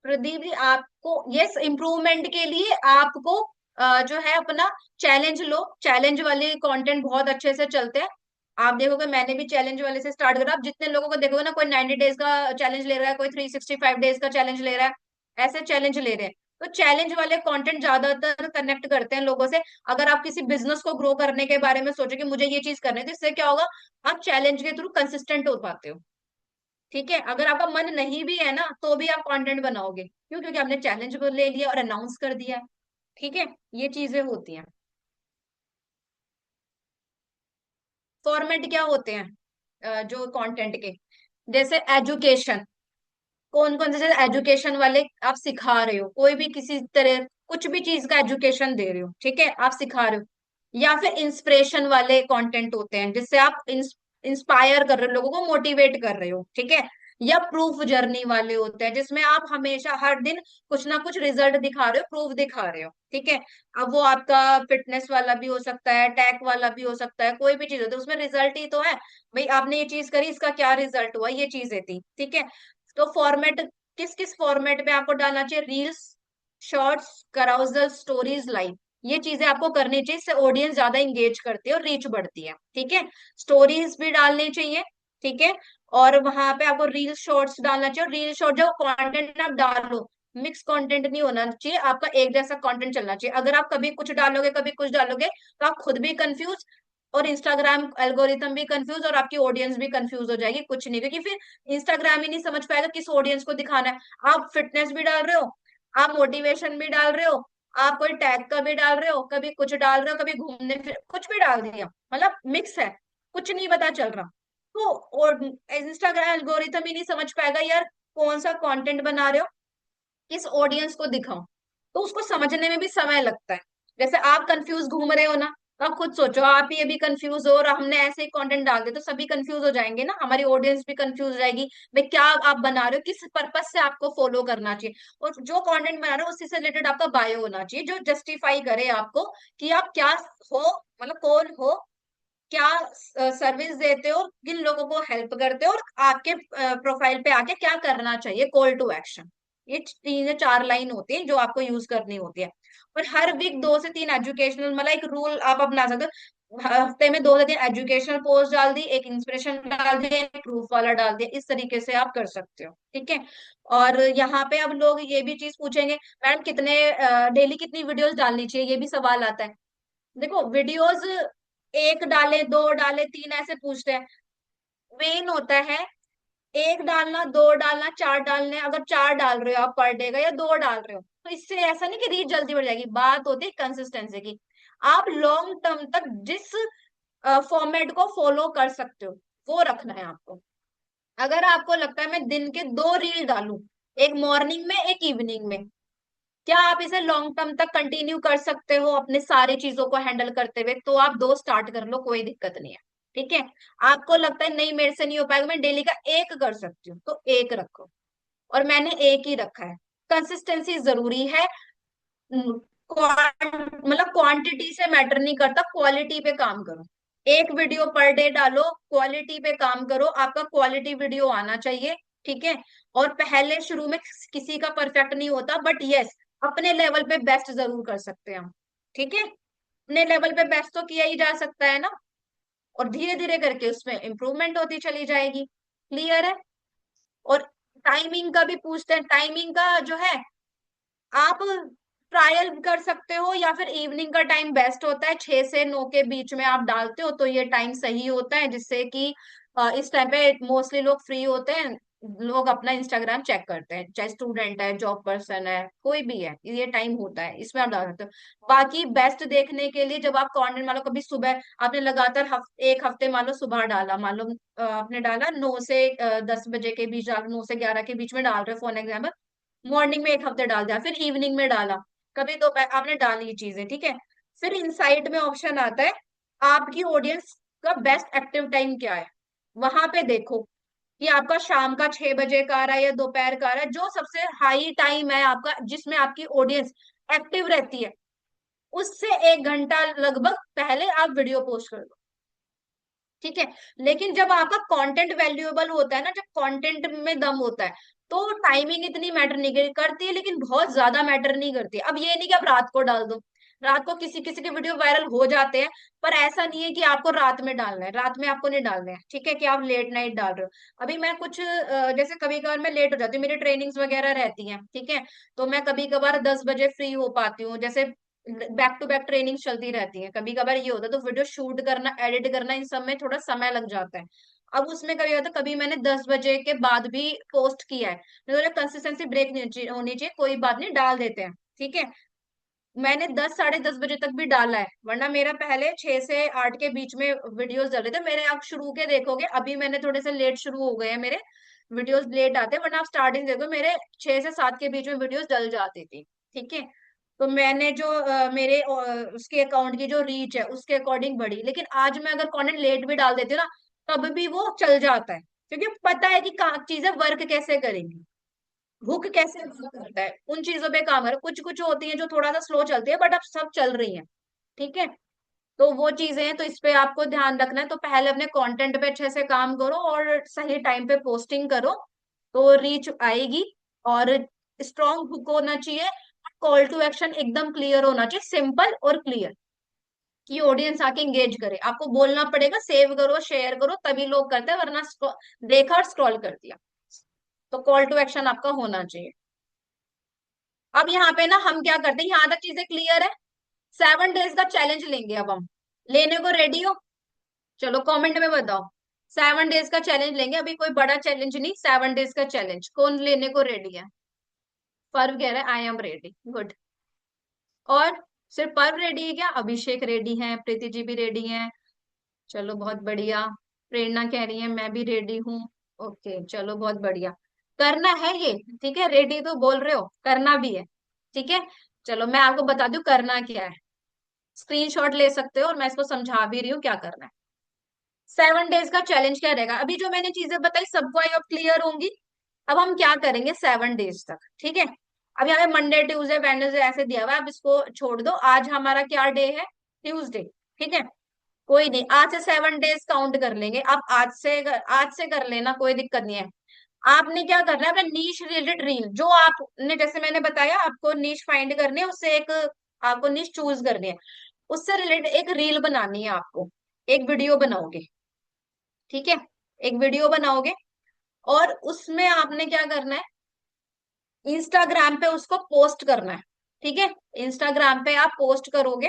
प्रदीप जी, आपको यस, इम्प्रूवमेंट के लिए आपको जो है अपना चैलेंज लो, चैलेंज वाले कंटेंट बहुत अच्छे से चलते हैं। आप देखोगे मैंने भी चैलेंज वाले से स्टार्ट करा, आप जितने लोगों को देखोगे ना, कोई 90 डेज का चैलेंज ले रहा है, कोई 365 डेज का चैलेंज ले रहा है, ऐसे चैलेंज ले रहे हैं। तो चैलेंज वाले कंटेंट ज्यादातर कनेक्ट करते हैं लोगों से। अगर आप किसी बिजनेस को ग्रो करने के बारे में सोचो कि मुझे ये चीज करनी है, तो इससे क्या होगा, आप चैलेंज के थ्रू कंसिस्टेंट हो पाते हो। ठीक है, अगर आपका मन नहीं भी है ना, तो भी आप कंटेंट बनाओगे, क्यों? क्योंकि आपने चैलेंज को ले लिया और अनाउंस कर दिया। ठीक है, ये चीजें होती हैं। फॉर्मेट क्या होते हैं जो कंटेंट के, जैसे एजुकेशन, कौन कौन से एजुकेशन वाले आप सिखा रहे हो, कोई भी किसी तरह कुछ भी चीज का एजुकेशन दे रहे हो, ठीक है, आप सिखा रहे हो। या फिर इंस्पिरेशन वाले कंटेंट होते हैं, जिससे आप इंस्पायर कर रहे हो, लोगों को मोटिवेट कर रहे हो, ठीक है। या प्रूफ जर्नी वाले होते हैं, जिसमें आप हमेशा हर दिन कुछ ना कुछ रिजल्ट दिखा रहे हो, प्रूफ दिखा रहे हो, ठीक है। अब वो आपका फिटनेस वाला भी हो सकता है, टैक वाला भी हो सकता है, कोई भी चीज होती है, उसमें रिजल्ट ही तो है। भाई आपने ये चीज करी, इसका क्या रिजल्ट हुआ, ये चीजें थी, ठीक है। तो फॉर्मेट, किस किस फॉर्मेट में आपको डालना चाहिए, रील्स, शॉर्ट्स, कराउजल, स्टोरीज, लाइव, ये चीजें आपको करनी चाहिए, इससे ऑडियंस ज्यादा इंगेज करती है और रीच बढ़ती है, ठीक है। स्टोरीज भी डालनी चाहिए, ठीक है। और वहां पे आपको रील शॉर्ट्स डालना चाहिए, और रील शॉर्ट जो कंटेंट आप डालो, मिक्स कंटेंट नहीं होना चाहिए, आपका एक जैसा कंटेंट चलना चाहिए। अगर आप कभी कुछ डालोगे कभी कुछ डालोगे, तो आप खुद भी कंफ्यूज, और इंस्टाग्राम एल्गोरिथम भी कंफ्यूज, और आपकी ऑडियंस भी कंफ्यूज हो जाएगी, कुछ नहीं, क्योंकि फिर इंस्टाग्राम ही नहीं समझ पाएगा किस ऑडियंस को दिखाना है। आप फिटनेस भी डाल रहे हो, आप मोटिवेशन भी डाल रहे हो, आप कोई टैग का भी डाल रहे हो, कभी कुछ डाल रहे हो, कभी घूमने फिर कुछ भी डाल दिया, मतलब मिक्स है, कुछ नहीं पता चल रहा। तो और इंस्टाग्राम एल्गोरिथम ही नहीं समझ पाएगा यार, कौन सा कंटेंट बना रहे हो, किस ऑडियंस को दिखाऊं, तो उसको समझने में भी समय लगता है। जैसे आप कंफ्यूज घूम रहे हो ना, तो आप खुद सोचो, आप ही अभी कंफ्यूज हो और हमने ऐसे ही कंटेंट डाल दिया, तो सभी कंफ्यूज हो जाएंगे ना, हमारी ऑडियंस भी कंफ्यूज हो जाएगी। भाई क्या आप बना रहे हो, किस पर्पज से आपको फॉलो करना चाहिए, और जो कंटेंट बना रहे हो उसी से रिलेटेड आपका बायो होना चाहिए, जो जस्टिफाई करे आपको कि आप क्या हो, मतलब कौन हो, क्या सर्विस देते हो, किन लोगों को हेल्प करते हो, और आपके प्रोफाइल पे आके क्या करना चाहिए, कॉल टू एक्शन। ये 3 या 4 लाइन होती है जो आपको यूज करनी होती है। और हर वीक 2 से 3 एजुकेशनल, मतलब एक रूल आप अपना सकते हो, हफ्ते में 2 से 3 एजुकेशनल पोस्ट डाल दी, एक इंस्पिरेशन डाल दिया, एक प्रूफ वाला डाल दिया, इस तरीके से आप कर सकते हो, ठीक है। और यहाँ पे अब लोग ये भी चीज पूछेंगे, मैडम कितने डेली कितनी वीडियोस डालनी चाहिए, ये भी सवाल आता है। देखो वीडियोस एक डाले, 2 डाले, 3, ऐसे पूछते हैं। मेन होता है एक डालना, दो डालना, चार डालने, अगर चार डाल रहे हो आप पर डे का या दो डाल रहे हो तो इससे ऐसा नहीं कि रीच जल्दी बढ़ जाएगी, बात होती है कंसिस्टेंसी की। आप लॉन्ग टर्म तक जिस फॉर्मेट को फॉलो कर सकते हो वो रखना है आपको। अगर आपको लगता है मैं दिन के दो रील डालूं, एक मॉर्निंग में एक इवनिंग में, क्या आप इसे लॉन्ग टर्म तक कंटिन्यू कर सकते हो अपने सारी चीजों को हैंडल करते हुए? तो आप दो स्टार्ट कर लो, कोई दिक्कत नहीं है। ठीक है। आपको लगता है नहीं मेरे से नहीं हो पाएगा, मैं डेली का एक कर सकती हूँ, तो एक रखो। और मैंने एक ही रखा है। कंसिस्टेंसी जरूरी है। मतलब क्वांटिटी से मैटर नहीं करता, क्वालिटी पे काम करो। एक वीडियो पर डे डालो, क्वालिटी पे काम करो, आपका क्वालिटी वीडियो आना चाहिए। ठीक है। और पहले शुरू में किसी का परफेक्ट नहीं होता, बट यस, अपने लेवल पे बेस्ट जरूर कर सकते हैं हम। ठीक है। अपने लेवल पे बेस्ट तो किया ही जा सकता है ना। और धीरे धीरे करके उसमें इम्प्रूवमेंट होती चली जाएगी। क्लियर है? और टाइमिंग का भी पूछते हैं, टाइमिंग का जो है आप ट्रायल कर सकते हो, या फिर इवनिंग का टाइम बेस्ट होता है, 6 से 9 के बीच में आप डालते हो तो ये टाइम सही होता है, जिससे कि इस टाइम पे मोस्टली लोग फ्री होते हैं। लोग अपना इंस्टाग्राम चेक करते हैं, चाहे स्टूडेंट है, जॉब पर्सन है, कोई भी है, ये टाइम होता है, इसमें आप डाल सकते हो। बाकी बेस्ट देखने के लिए जब आप कंटेंट मान लो कभी सुबह आपने लगातार एक हफ्ते मान लो सुबह डाला, मान लो आपने डाला 9 से 10 बजे के बीच, 9 से 11 के बीच में डाल रहे हो फॉर एग्जाम्पल, मॉर्निंग में एक हफ्ते डाल दिया, फिर इवनिंग में डाला, कभी तो आपने डाली चीजें। ठीक है। फिर इनसाइट में ऑप्शन आता है आपकी ऑडियंस का बेस्ट एक्टिव टाइम क्या है, वहां पे देखो कि आपका शाम का 6 बजे का आ रहा है या दोपहर का आ रहा है, जो सबसे हाई टाइम है आपका जिसमें आपकी ऑडियंस एक्टिव रहती है, उससे 1 घंटा लगभग पहले आप वीडियो पोस्ट कर दो। ठीक है। लेकिन जब आपका कंटेंट वैल्यूएबल होता है ना, जब कंटेंट में दम होता है, तो टाइमिंग इतनी मैटर नहीं करती है, लेकिन बहुत ज्यादा मैटर नहीं करती। अब ये नहीं कि आप रात को डाल दो, रात को किसी किसी के वीडियो वायरल हो जाते हैं, पर ऐसा नहीं है कि आपको रात में डालना है, रात में आपको नहीं डालना है। ठीक है, कि आप लेट नाइट डाल रहे हो। अभी मैं कुछ जैसे कभी कभार मैं लेट हो जाती हूँ, मेरी ट्रेनिंग्स वगैरह रहती हैं, ठीक है, तो मैं कभी कभार 10 बजे फ्री हो पाती हूँ, जैसे बैक टू बैक ट्रेनिंग चलती रहती है, कभी कभार ये होता है तो वीडियो शूट करना, एडिट करना, इन सब में थोड़ा समय लग जाता है। अब उसमें कभी होता है, कभी मैंने 10 बजे के बाद भी पोस्ट किया है, तो कंसिस्टेंसी ब्रेक नहीं होनी चाहिए, कोई बात नहीं, डाल देते हैं। ठीक है। मैंने 10 साढ़े 10 बजे तक भी डाला है, वरना मेरा पहले 6 से 8 के बीच में वीडियोस डल रहे थे मेरे। आप शुरू के देखोगे, अभी मैंने थोड़े से लेट शुरू हो गए हैं मेरे वीडियोस, लेट आते हैं, वरना आप स्टार्टिंग देखो मेरे 6 से 7 के बीच में वीडियोस डल जाती थी। ठीक है। तो मैंने जो मेरे उसके अकाउंट की जो रीच है उसके अकॉर्डिंग बढ़ी, लेकिन आज मैं अगर कंटेंट लेट भी डाल देती हूँ ना, तब भी वो चल जाता है, क्योंकि पता है कि चीजें वर्क कैसे करेंगी, हुक कैसे वर्क करता है, उन चीजों पे काम करो। कुछ कुछ होती हैं जो थोड़ा सा स्लो चलती है, बट अब सब चल रही हैं। ठीक है। तो वो चीजें हैं, तो इस पे आपको ध्यान रखना है, तो पहले अपने कंटेंट पे अच्छे से काम करो और सही टाइम पे पोस्टिंग करो, तो रीच आएगी। और स्ट्रॉन्ग हुक होना चाहिए, कॉल टू एक्शन एकदम क्लियर होना चाहिए, सिंपल और क्लियर, कि ऑडियंस आके एंगेज करे। आपको बोलना पड़ेगा सेव करो शेयर करो, तभी लोग करते हैं, वरना देखा और स्क्रॉल कर दिया। तो कॉल टू एक्शन आपका होना चाहिए। अब यहाँ पे ना हम क्या करते हैं, यहाँ तक चीजें क्लियर है। 7 डेज का चैलेंज लेंगे अब हम, लेने को रेडी हो? चलो कमेंट में बताओ। 7 डेज का चैलेंज लेंगे, अभी कोई बड़ा चैलेंज नहीं, 7 डेज का चैलेंज, कौन लेने को रेडी है? पर्व कह रहा है आई एम रेडी, गुड। और सिर्फ पर्व रेडी है क्या? अभिषेक रेडी है, प्रीति जी भी रेडी है, चलो बहुत बढ़िया। प्रेरणा कह रही है मैं भी रेडी हूँ। ओके चलो बहुत बढ़िया। करना है ये, ठीक है, रेडी तो बोल रहे हो, करना भी है। ठीक है। चलो मैं आपको बता दूं करना क्या है, स्क्रीनशॉट ले सकते हो और मैं इसको समझा भी रही हूँ क्या करना है। 7 डेज का चैलेंज क्या रहेगा, अभी जो मैंने चीजें बताई सबको आई होप क्लियर होंगी। अब हम क्या करेंगे 7 डेज तक, ठीक है। अब यहाँ पे मंडे ट्यूसडे वेडनेसडे ऐसे दिया हुआ है, अब इसको छोड़ दो, आज हमारा क्या डे है? ट्यूसडे। ठीक है। कोई नहीं, आज से 7 डेज काउंट कर लेंगे, आप आज से कर लेना, कोई दिक्कत नहीं है। आपने क्या करना है, अपना नीश रिलेटेड रील, जो आपने जैसे मैंने बताया आपको नीश फाइंड करनी है, उससे एक आपको नीश चूज करनी है, उससे रिलेटेड एक रील बनानी है आपको, एक वीडियो बनाओगे। ठीक है। एक वीडियो बनाओगे और उसमें आपने क्या करना है, इंस्टाग्राम पे उसको पोस्ट करना है। ठीक है। इंस्टाग्राम पे आप पोस्ट करोगे,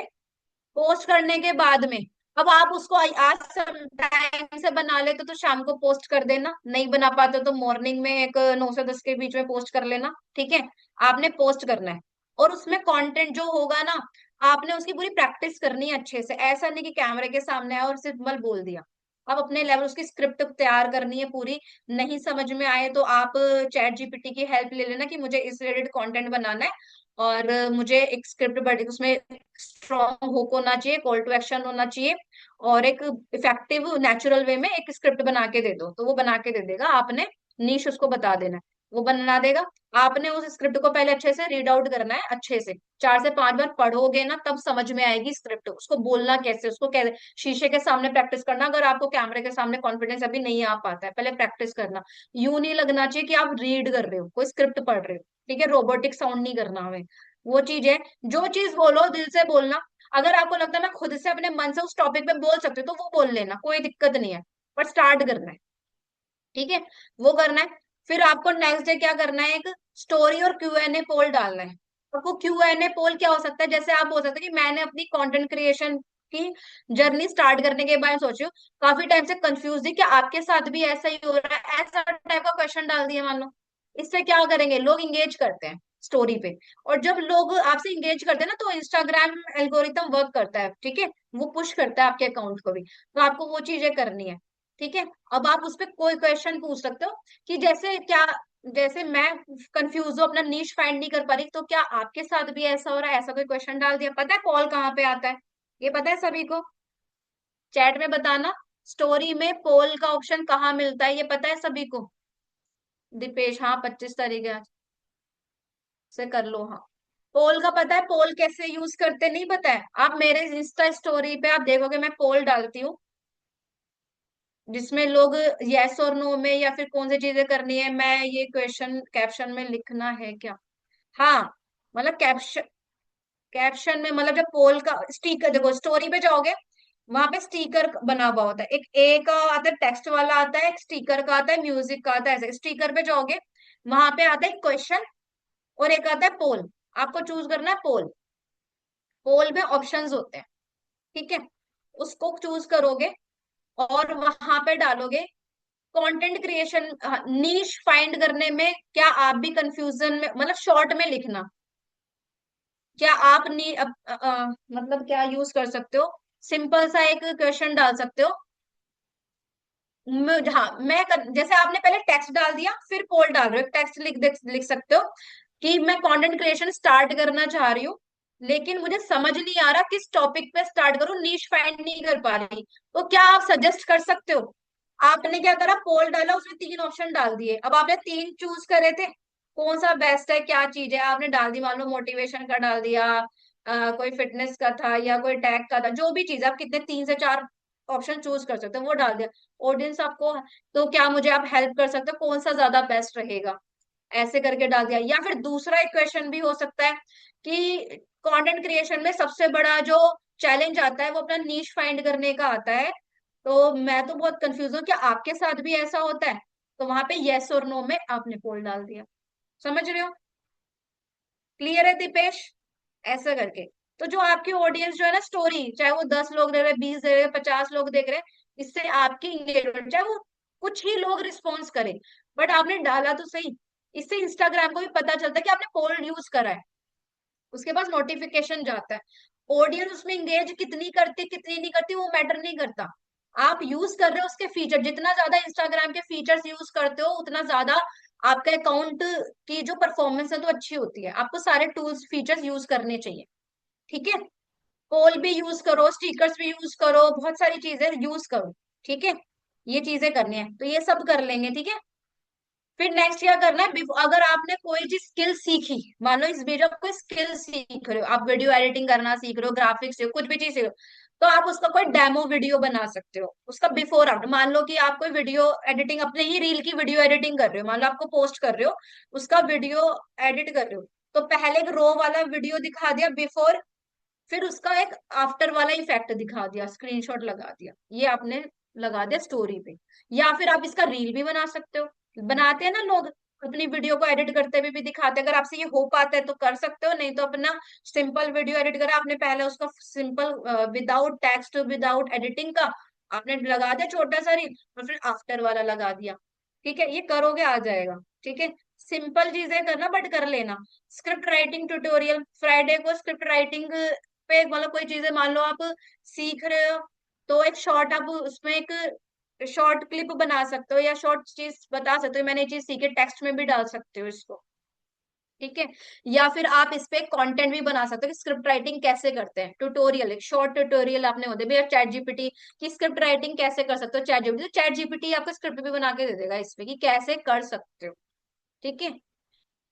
पोस्ट करने के बाद में अब आप उसको आज टाइम से बना लेते तो शाम को पोस्ट कर देना, नहीं बना पाते तो मॉर्निंग में एक 9 से 10 के बीच में पोस्ट कर लेना, ठीक है। आपने पोस्ट करना है, और उसमें कंटेंट जो होगा ना, आपने उसकी पूरी प्रैक्टिस करनी है अच्छे से। ऐसा नहीं कि कैमरे के सामने आया और सिर्फ मल बोल दिया। आप अपने लेवल उसकी स्क्रिप्ट तैयार करनी है पूरी। नहीं समझ में आए तो आप चैट जीपीटी की हेल्प ले लेना कि मुझे इस रिलेटेड कंटेंट बनाना है, और मुझे एक स्क्रिप्ट बड़ी उसमें स्ट्रॉन्ग हुक होना चाहिए, कॉल टू एक्शन होना चाहिए, और एक इफेक्टिव नेचुरल वे में एक स्क्रिप्ट बना के दे दो, तो वो बना के दे देगा। आपने नीश उसको बता देना है, वो बना देगा। आपने उस स्क्रिप्ट को पहले अच्छे से रीड आउट करना है, अच्छे से 4 से 5 बार पढ़ोगे ना तब समझ में आएगी स्क्रिप्ट, उसको बोलना कैसे, उसको कैसे शीशे के सामने प्रैक्टिस करना। अगर आपको कैमरे के सामने कॉन्फिडेंस अभी नहीं आ पाता है, पहले प्रैक्टिस करना। यूं नहीं लगना चाहिए कि आप रीड कर रहे हो, कोई स्क्रिप्ट पढ़ रहे हो, ठीक है। रोबोटिक साउंड नहीं करना हमें, वो चीज है। जो चीज बोलो दिल से बोलना। अगर आपको लगता है मैं खुद से अपने मन से उस टॉपिक पे बोल सकती हूँ तो वो बोल लेना, कोई दिक्कत नहीं है, पर स्टार्ट करना है, ठीक है। वो करना है। फिर आपको नेक्स्ट डे क्या करना है, एक स्टोरी और क्यूएनए पोल डालना है। आपको क्यूएनए पोल क्या हो सकता है, जैसे आप बोल सकते हैं कि मैंने अपनी कंटेंट क्रिएशन की जर्नी स्टार्ट करने के बाद सोची हूँ, काफी टाइम से कंफ्यूज थी कि आपके साथ भी ऐसा ही हो रहा है, ऐसा टाइप का क्वेश्चन डाल दिया मान लो। इससे क्या करेंगे, लोग इंगेज करते हैं स्टोरी पे, और जब लोग आपसे इंगेज करते हैं ना तो इंस्टाग्राम एल्गोरिथम वर्क करता है, ठीक है। वो पुश करता है आपके अकाउंट को भी, तो आपको वो चीजें करनी है, ठीक है। अब आप उस पर कोई क्वेश्चन पूछ सकते हो कि जैसे क्या, जैसे मैं कंफ्यूज हूँ, अपना नीश फाइंड नहीं कर पा रही, तो क्या आपके साथ भी ऐसा हो रहा है, ऐसा कोई क्वेश्चन डाल दिया। पता है कॉल कहाँ पे आता है, ये पता है सभी को, चैट में बताना। स्टोरी में पोल का ऑप्शन कहाँ मिलता है, ये पता है सभी को। दीपेश, हाँ 25 तारीख है, आज से कर लो, हाँ। पोल का पता है, पोल कैसे यूज करते नहीं पता है। आप मेरे इंस्टा स्टोरी पे आप देखोगे मैं पोल डालती हूँ, जिसमें लोग यस और नो में या फिर कौन सी चीजें करनी है, मैं ये क्वेश्चन कैप्शन में लिखना है क्या। हाँ, मतलब कैप्शन, कैप्शन में मतलब जब पोल का स्टिकर देखो, स्टोरी पे जाओगे वहां पे स्टिकर बना हुआ होता है, एक ए का आता है, टेक्स्ट वाला आता है, एक स्टिकर का आता है, म्यूजिक का आता है। ऐसे स्टिकर पे जाओगे, वहां पे आता है क्वेश्चन, और एक आता है पोल। आपको चूज करना है पोल। पोल में ऑप्शंस होते हैं, ठीक है। उसको चूज करोगे और वहां पे डालोगे कंटेंट क्रिएशन, नीश फाइंड करने में क्या आप भी कंफ्यूजन में, मतलब शॉर्ट में लिखना, क्या आप नी मतलब क्या यूज कर सकते हो, सिंपल सा एक क्वेश्चन डाल सकते हो। हाँ जैसे आपने पहले टेक्स्ट डाल दिया फिर पोल डाल रहे हो, टेक्स्ट लिख सकते हो कि मैं कंटेंट क्रिएशन स्टार्ट करना चाह रही हूँ, लेकिन मुझे समझ नहीं आ रहा किस टॉपिक पे स्टार्ट करूँ, नीश फाइंड नहीं कर पा रही, तो क्या आप सजेस्ट कर सकते हो। आपने क्या करा, पोल डाला, उसमें 3 ऑप्शन डाल दिए, अब आपने 3 चूज करे थे, कौन सा बेस्ट है, क्या चीज है, आपने डाल दी। मान लो मोटिवेशन का डाल दिया, कोई फिटनेस का था या कोई टैग का था, जो भी चीज आप कितने 3 से 4 ऑप्शन चूज कर सकते हो, वो डाल दिया। ऑडियंस आपको, तो क्या मुझे आप हेल्प कर सकते हो, कौन सा ज्यादा बेस्ट रहेगा, ऐसे करके डाल दिया। या फिर दूसरा एक क्वेश्चन भी हो सकता है कि कंटेंट क्रिएशन में सबसे बड़ा जो चैलेंज आता है वो अपना नीश फाइंड करने का आता है, तो मैं तो बहुत कंफ्यूज हूँ, क्या आपके साथ भी ऐसा होता है। तो वहां पे यस और नो में आपने पोल डाल दिया, समझ रहे हो। क्लियर है दीपेश, ऐसा करके। तो जो आपकी ऑडियंस जो है ना, स्टोरी चाहे वो 10 लोग देख रहे हैं, 20 देख रहे हैं, 50 लोग देख रहे हैं, इससे आपकी इंगेजमेंट, चाहे वो कुछ ही लोग रिस्पॉन्स करें, बट आपने डाला तो सही। इससे इंस्टाग्राम को भी पता चलता है कि आपने पोल यूज करा है, उसके पास नोटिफिकेशन जाता है। ऑडियंस उसमें इंगेज कितनी करती कितनी नहीं करती वो मैटर नहीं करता, आप यूज कर रहे हो उसके फीचर। जितना ज्यादा इंस्टाग्राम के फीचर्स यूज करते हो उतना ज्यादा आपका अकाउंट की जो परफॉर्मेंस है तो अच्छी होती है। आपको सारे टूल्स फीचर्स यूज करने चाहिए, ठीक है। पोल भी यूज करो, स्टिकर्स भी यूज करो, बहुत सारी चीजें यूज करो, ठीक है। ये चीजें करनी है तो ये सब कर लेंगे, ठीक है। फिर नेक्स्ट क्या करना है, अगर आपने कोई चीज स्किल सीखी, मान लो इस बीच आप कोई स्किल सीख रहे हो, आप वीडियो एडिटिंग करना सीख रहे हो, ग्राफिक्स सीख रहे हो, कुछ भी चीज सीख रहे हो, तो आप उसका कोई डेमो वीडियो बना सकते हो, उसका बिफोर आफ्टर। मान लो कि आप कोई वीडियो एडिटिंग, अपने ही रील की वीडियो एडिटिंग कर रहे हो, मान लो आपको पोस्ट कर रहे हो, उसका वीडियो एडिट कर रहे हो, तो पहले एक रो वाला वीडियो दिखा दिया बिफोर, फिर उसका एक आफ्टर वाला इफेक्ट दिखा दिया, स्क्रीनशॉट लगा दिया, ये आपने लगा दिया स्टोरी पे। या फिर आप इसका रील भी बना सकते हो, बनाते हैं ना लोग, अपनी वीडियो को एडिट करते हुए भी दिखाते हैं। अगर आपसे ये हो पाता है तो कर सकते हो, नहीं तो अपना सिंपल वीडियो एडिट करा आपने, पहले उसका simple without text without editing का आपने लगा दिया छोटा सा रील, और फिर आफ्टर वाला लगा दिया। ठीक है, ये करोगे आ जाएगा। ठीक है, सिंपल चीजें करना बट कर लेना। स्क्रिप्ट राइटिंग ट्यूटोरियल फ्राइडे को, स्क्रिप्ट राइटिंग पे मतलब कोई चीजें मान लो आप सीख रहे हो, तो एक शॉर्ट आप उसमें एक शॉर्ट क्लिप बना सकते हो या शॉर्ट चीज बता सकते हो, मैंने ये चीज सीखी, टेक्स्ट में भी डाल सकते हो इसको। ठीक है, या फिर आप इस पे कंटेंट भी बना सकते हो कि स्क्रिप्ट राइटिंग कैसे करते हैं, ट्यूटोरियल, एक शॉर्ट ट्यूटोरियल आपने होते भैया चैट जीपीटी की स्क्रिप्ट राइटिंग कैसे कर सकते हो, चैट जीपीटी, तो चैट जीपीटी आपको स्क्रिप्ट भी बना के दे देगा इस पे कि कैसे कर सकते हो। ठीक है,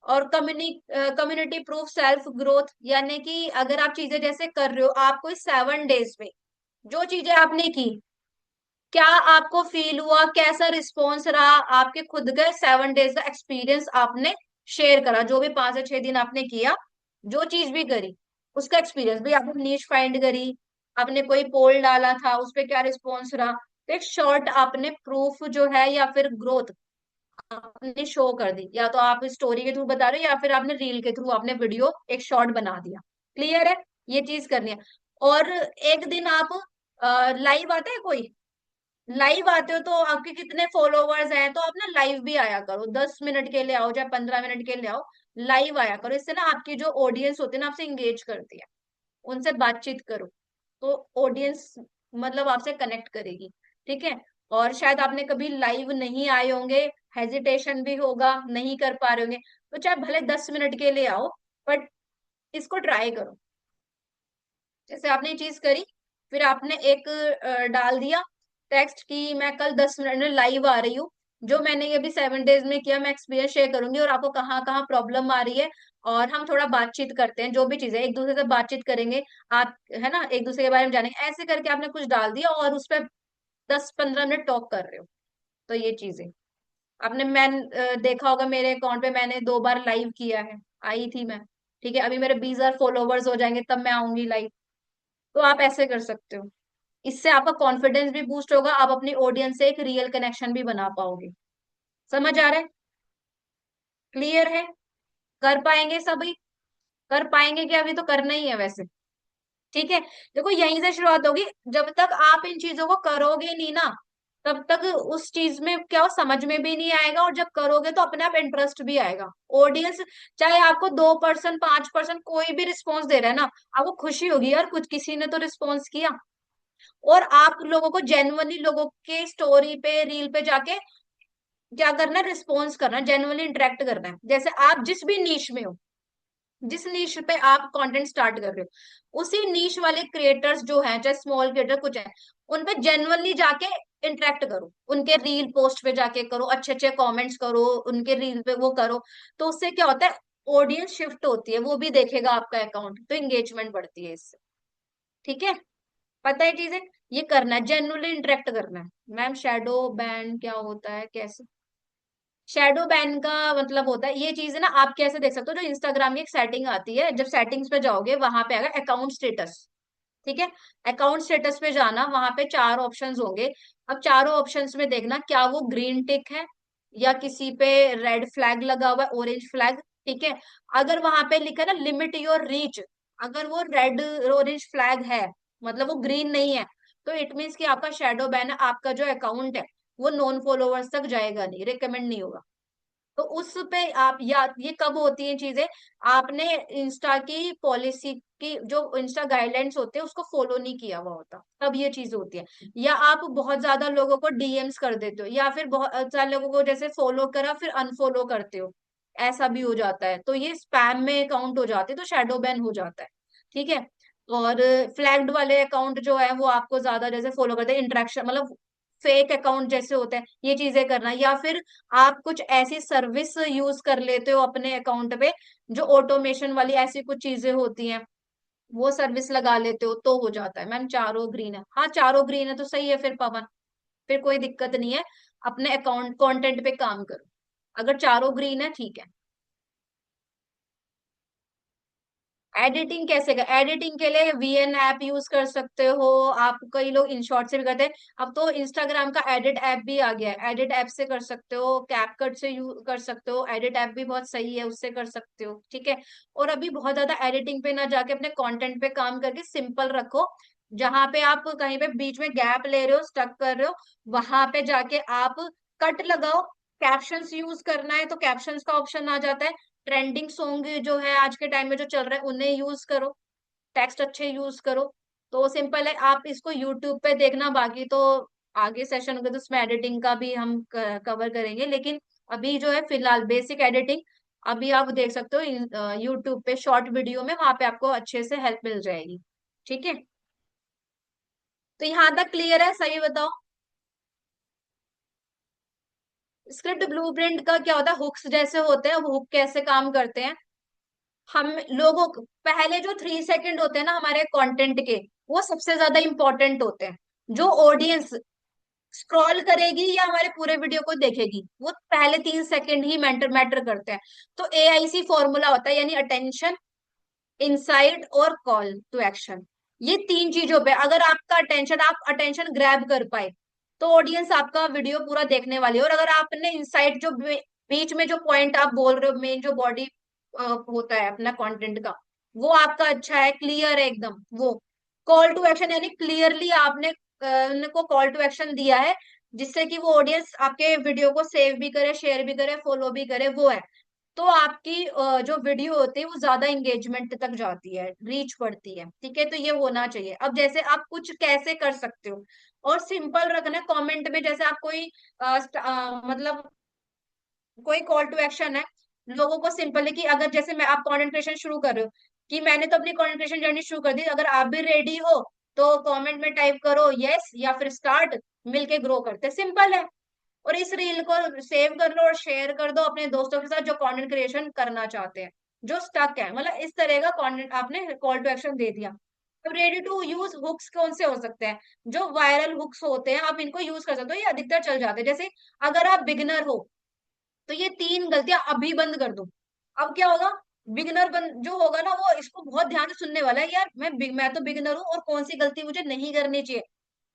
और कम्युनिटी प्रूफ सेल्फ ग्रोथ, यानी कि अगर आप चीजें जैसे कर रहे हो, आपको इस 7 डेज में जो चीजें आपने की, क्या आपको फील हुआ, कैसा रिस्पॉन्स रहा, आपके खुद का 7 डेज का एक्सपीरियंस आपने शेयर करा, जो भी 5 से 6 दिन आपने किया, जो चीज भी करी उसका एक्सपीरियंस भी आपने, नीश फाइंड करी, आपने कोई पोल डाला था उस पर क्या रिस्पॉन्स रहा, तो एक शॉर्ट आपने प्रूफ जो है या फिर ग्रोथ आपने शो कर दी, या तो आप स्टोरी के थ्रू बता रहे हो या फिर आपने रील के थ्रू आपने वीडियो एक शॉर्ट बना दिया। क्लियर है, ये चीज करनी है। और एक दिन आप लाइव आते हैं कोई, लाइव आते हो तो आपके कितने फॉलोवर्स हैं, तो आप ना लाइव भी आया करो, 10 मिनट के लिए आओ चाहे 15 मिनट के लिए आओ, लाइव आया करो। इससे ना आपकी जो ऑडियंस होती है ना आपसे इंगेज करती है, उनसे बातचीत करो, तो ऑडियंस मतलब आपसे कनेक्ट करेगी। ठीक है, और शायद आपने कभी लाइव नहीं आए होंगे, हेजिटेशन भी होगा, नहीं कर पा रहे होंगे, तो चाहे भले 10 मिनट के लिए आओ, बट इसको ट्राई करो। जैसे आपने ये चीज करी, फिर आपने एक डाल दिया टेक्स्ट कि मैं कल 10 मिनट में लाइव आ रही हूँ, जो मैंने ये भी 7 डेज में किया मैं एक्सपीरियंस शेयर करूंगी, और आपको कहाँ कहाँ प्रॉब्लम आ रही है, और हम थोड़ा बातचीत करते हैं, जो भी चीजें एक दूसरे से बातचीत करेंगे, आप है ना एक दूसरे के बारे में जानेंगे, ऐसे करके आपने कुछ डाल दिया और उस पर 10-15 मिनट टॉक कर रहे हो। तो ये चीजें आपने, मैं देखा होगा मेरे अकाउंट पे मैंने 2 बार लाइव किया है, आई थी मैं। ठीक है, अभी मेरे 20,000 फॉलोवर्स हो जाएंगे तब मैं आऊंगी लाइव। तो आप ऐसे कर सकते हो, इससे आपका कॉन्फिडेंस भी बूस्ट होगा, आप अपनी ऑडियंस से एक रियल कनेक्शन भी बना पाओगे। समझ आ रहा है, क्लियर है, कर पाएंगे सभी, कर पाएंगे क्या, अभी तो करना ही है वैसे। ठीक है, देखो यहीं से शुरुआत होगी, जब तक आप इन चीजों को करोगे नहीं ना, तब तक उस चीज में क्या हो समझ में भी नहीं आएगा, और जब करोगे तो अपने आप इंटरेस्ट भी आएगा। ऑडियंस चाहे आपको 2% 5% कोई भी रिस्पॉन्स दे रहा है ना, आपको खुशी होगी यार कुछ किसी ने तो रिस्पॉन्स किया। और आप लोगों को जेन्युइनली लोगों के स्टोरी पे रील पे जाके क्या करना है, रिस्पॉन्स करना है, जेन्युइनली इंटरेक्ट करना है। जैसे आप जिस भी नीश में हो, जिस नीश पे आप कंटेंट स्टार्ट कर रहे हो, उसी नीश वाले क्रिएटर्स जो हैं, चाहे स्मॉल क्रिएटर कुछ है, उन पे जेन्युइनली जाके इंटरेक्ट करो, उनके रील पोस्ट पे जाके करो, अच्छे अच्छे कमेंट्स करो, उनके रील पे वो करो, तो उससे क्या होता है, ऑडियंस शिफ्ट होती है, वो भी देखेगा आपका अकाउंट, तो एंगेजमेंट बढ़ती है इससे। ठीक है, पता है चीजें, ये करना है, जेन्युइनली इंटरेक्ट करना है। मैम शैडो बैन क्या होता है, कैसे? शैडो बैन का मतलब होता है, ये चीज है ना, आप कैसे देख सकते हो, जो इंस्टाग्राम की एक सेटिंग आती है, जब सेटिंग्स पे जाओगे वहां पे आएगा अकाउंट स्टेटस। ठीक है, अकाउंट स्टेटस पे जाना, वहां पे 4 ऑप्शंस होंगे। अब चारों ऑप्शंस में देखना क्या वो ग्रीन टिक है, या किसी पे रेड फ्लैग लगा हुआ है, ऑरेंज फ्लैग। ठीक है, अगर वहां पे लिखा है ना लिमिट योर रीच, अगर वो रेड ऑरेंज फ्लैग है, मतलब वो ग्रीन नहीं है, तो इट मीन्स कि आपका शैडो बैन है, आपका जो अकाउंट है वो नॉन फॉलोअर्स तक जाएगा नहीं, रिकमेंड नहीं होगा। तो उस पे आप, या ये कब होती है चीजें, आपने इंस्टा की पॉलिसी की जो इंस्टा गाइडलाइंस होते हैं उसको फॉलो नहीं किया हुआ होता, तब ये चीज होती है। या आप बहुत ज्यादा लोगों को डीएम्स कर देते हो, या फिर बहुत सारे लोगों को जैसे फॉलो करा फिर अनफॉलो करते हो, ऐसा भी हो जाता है, तो ये स्पैम में काउंट हो जाते हैं, तो शैडो बैन हो जाता है। ठीक है, और फ्लैग्ड वाले अकाउंट जो है वो आपको ज्यादा जैसे फॉलो करते हैं, इंटरेक्शन मतलब फेक अकाउंट जैसे होते हैं, ये चीजें करना, या फिर आप कुछ ऐसी सर्विस यूज कर लेते हो अपने अकाउंट पे, जो ऑटोमेशन वाली ऐसी कुछ चीजें होती हैं, वो सर्विस लगा लेते हो, तो हो जाता है। मैम चारों ग्रीन है, हाँ चारों ग्रीन है तो सही है फिर पवन, फिर कोई दिक्कत नहीं है, अपने अकाउंट कंटेंट पे काम करो, अगर चारों ग्रीन है ठीक है। एडिटिंग कैसे कर, एडिटिंग के लिए वीएन ऐप यूज कर सकते हो आप, कई लोग इनशॉट से भी करते हैं। अब तो इंस्टाग्राम का एडिट ऐप भी आ गया है, एडिट ऐप से कर सकते हो, कैपकट से यूज कर सकते हो, एडिट ऐप भी बहुत सही है, उससे कर सकते हो, ठीक है। और अभी बहुत ज्यादा एडिटिंग पे ना जाके अपने कंटेंट पे काम करके सिंपल रखो। जहां पे आप कहीं पे बीच में गैप ले रहे हो, स्टक कर रहे हो, वहां पे जाके आप कट लगाओ। कैप्शंस यूज करना है तो कैप्शंस का ऑप्शन आ जाता है। ट्रेंडिंग सॉन्ग जो है आज के टाइम में जो चल रहा है उन्हें यूज करो, टेक्स्ट अच्छे यूज करो। तो सिंपल है, आप इसको यूट्यूब पे देखना, बाकी तो आगे सेशन होगा तो उसमें एडिटिंग का भी हम कवर करेंगे, लेकिन अभी जो है फिलहाल बेसिक एडिटिंग अभी आप देख सकते हो यूट्यूब पे शॉर्ट वीडियो में, वहां पे आपको अच्छे से हेल्प मिल जाएगी, ठीक है। तो यहाँ तक क्लियर है, सही बताओ। स्क्रिप्ट ब्लूप्रिंट का क्या होता है, हुक्स जैसे होते हैं, वो हुक कैसे काम करते हैं। हम लोगों पहले जो 3 सेकंड होते हैं ना हमारे कंटेंट के, वो सबसे ज्यादा इंपॉर्टेंट होते हैं। जो ऑडियंस स्क्रॉल करेगी या हमारे पूरे वीडियो को देखेगी, वो पहले 3 सेकंड ही मैटर मैटर करते हैं। तो एआईसी फॉर्मूला होता है, यानी अटेंशन, इंसाइट और कॉल टू एक्शन। ये तीन चीजों पे अगर आपका अटेंशन, आप अटेंशन ग्रैब कर पाए, तो ऑडियंस आपका वीडियो पूरा देखने वाली है। और अगर आपने इंसाइट जो बीच में जो पॉइंट आप बोल रहे हो, मेन जो बॉडी होता है अपना कंटेंट का, वो आपका अच्छा है, क्लियर है एकदम। वो कॉल टू एक्शन, यानी क्लियरली आपने उनको कॉल टू एक्शन दिया है, जिससे कि वो ऑडियंस आपके वीडियो को सेव भी करे, शेयर भी करे, फॉलो भी करे, वो है। तो आपकी जो वीडियो होती है वो ज्यादा एंगेजमेंट तक जाती है, रीच बढ़ती है, ठीक है। तो ये होना चाहिए। अब जैसे आप कुछ कैसे कर सकते हो, और सिंपल रखना कमेंट में, जैसे आप कोई मतलब कोई कॉल टू एक्शन है, लोगों को सिंपल है कि अगर जैसे मैं, आप कंटेंट क्रिएशन शुरू कर रहे हो, कि मैंने तो अपनी कंटेंट क्रिएशन जर्नी शुरू कर दी, अगर आप भी रेडी हो तो कमेंट में टाइप करो यस या फिर स्टार्ट, मिलके ग्रो करते, सिंपल है। और इस रील को सेव कर लो और शेयर कर दो अपने दोस्तों के साथ जो कंटेंट क्रिएशन करना चाहते हैं, जो स्टक है, मतलब इस तरह का कंटेंट आपने कॉल टू एक्शन दे दिया। तो रेडी टू यूज हुक्स कौन से हो सकते हैं, जो वायरल हुक्स होते हैं, आप इनको यूज कर सकते हो, ये अधिकतर चल जाते हैं। जैसे अगर आप बिगिनर हो तो ये 3 गलतियां अभी बंद कर दो। अब क्या होगा, बिगिनर जो होगा ना, वो इसको बहुत ध्यान से सुनने वाला है, यार मैं तो बिगिनर हूँ और कौन सी गलती मुझे नहीं करनी चाहिए।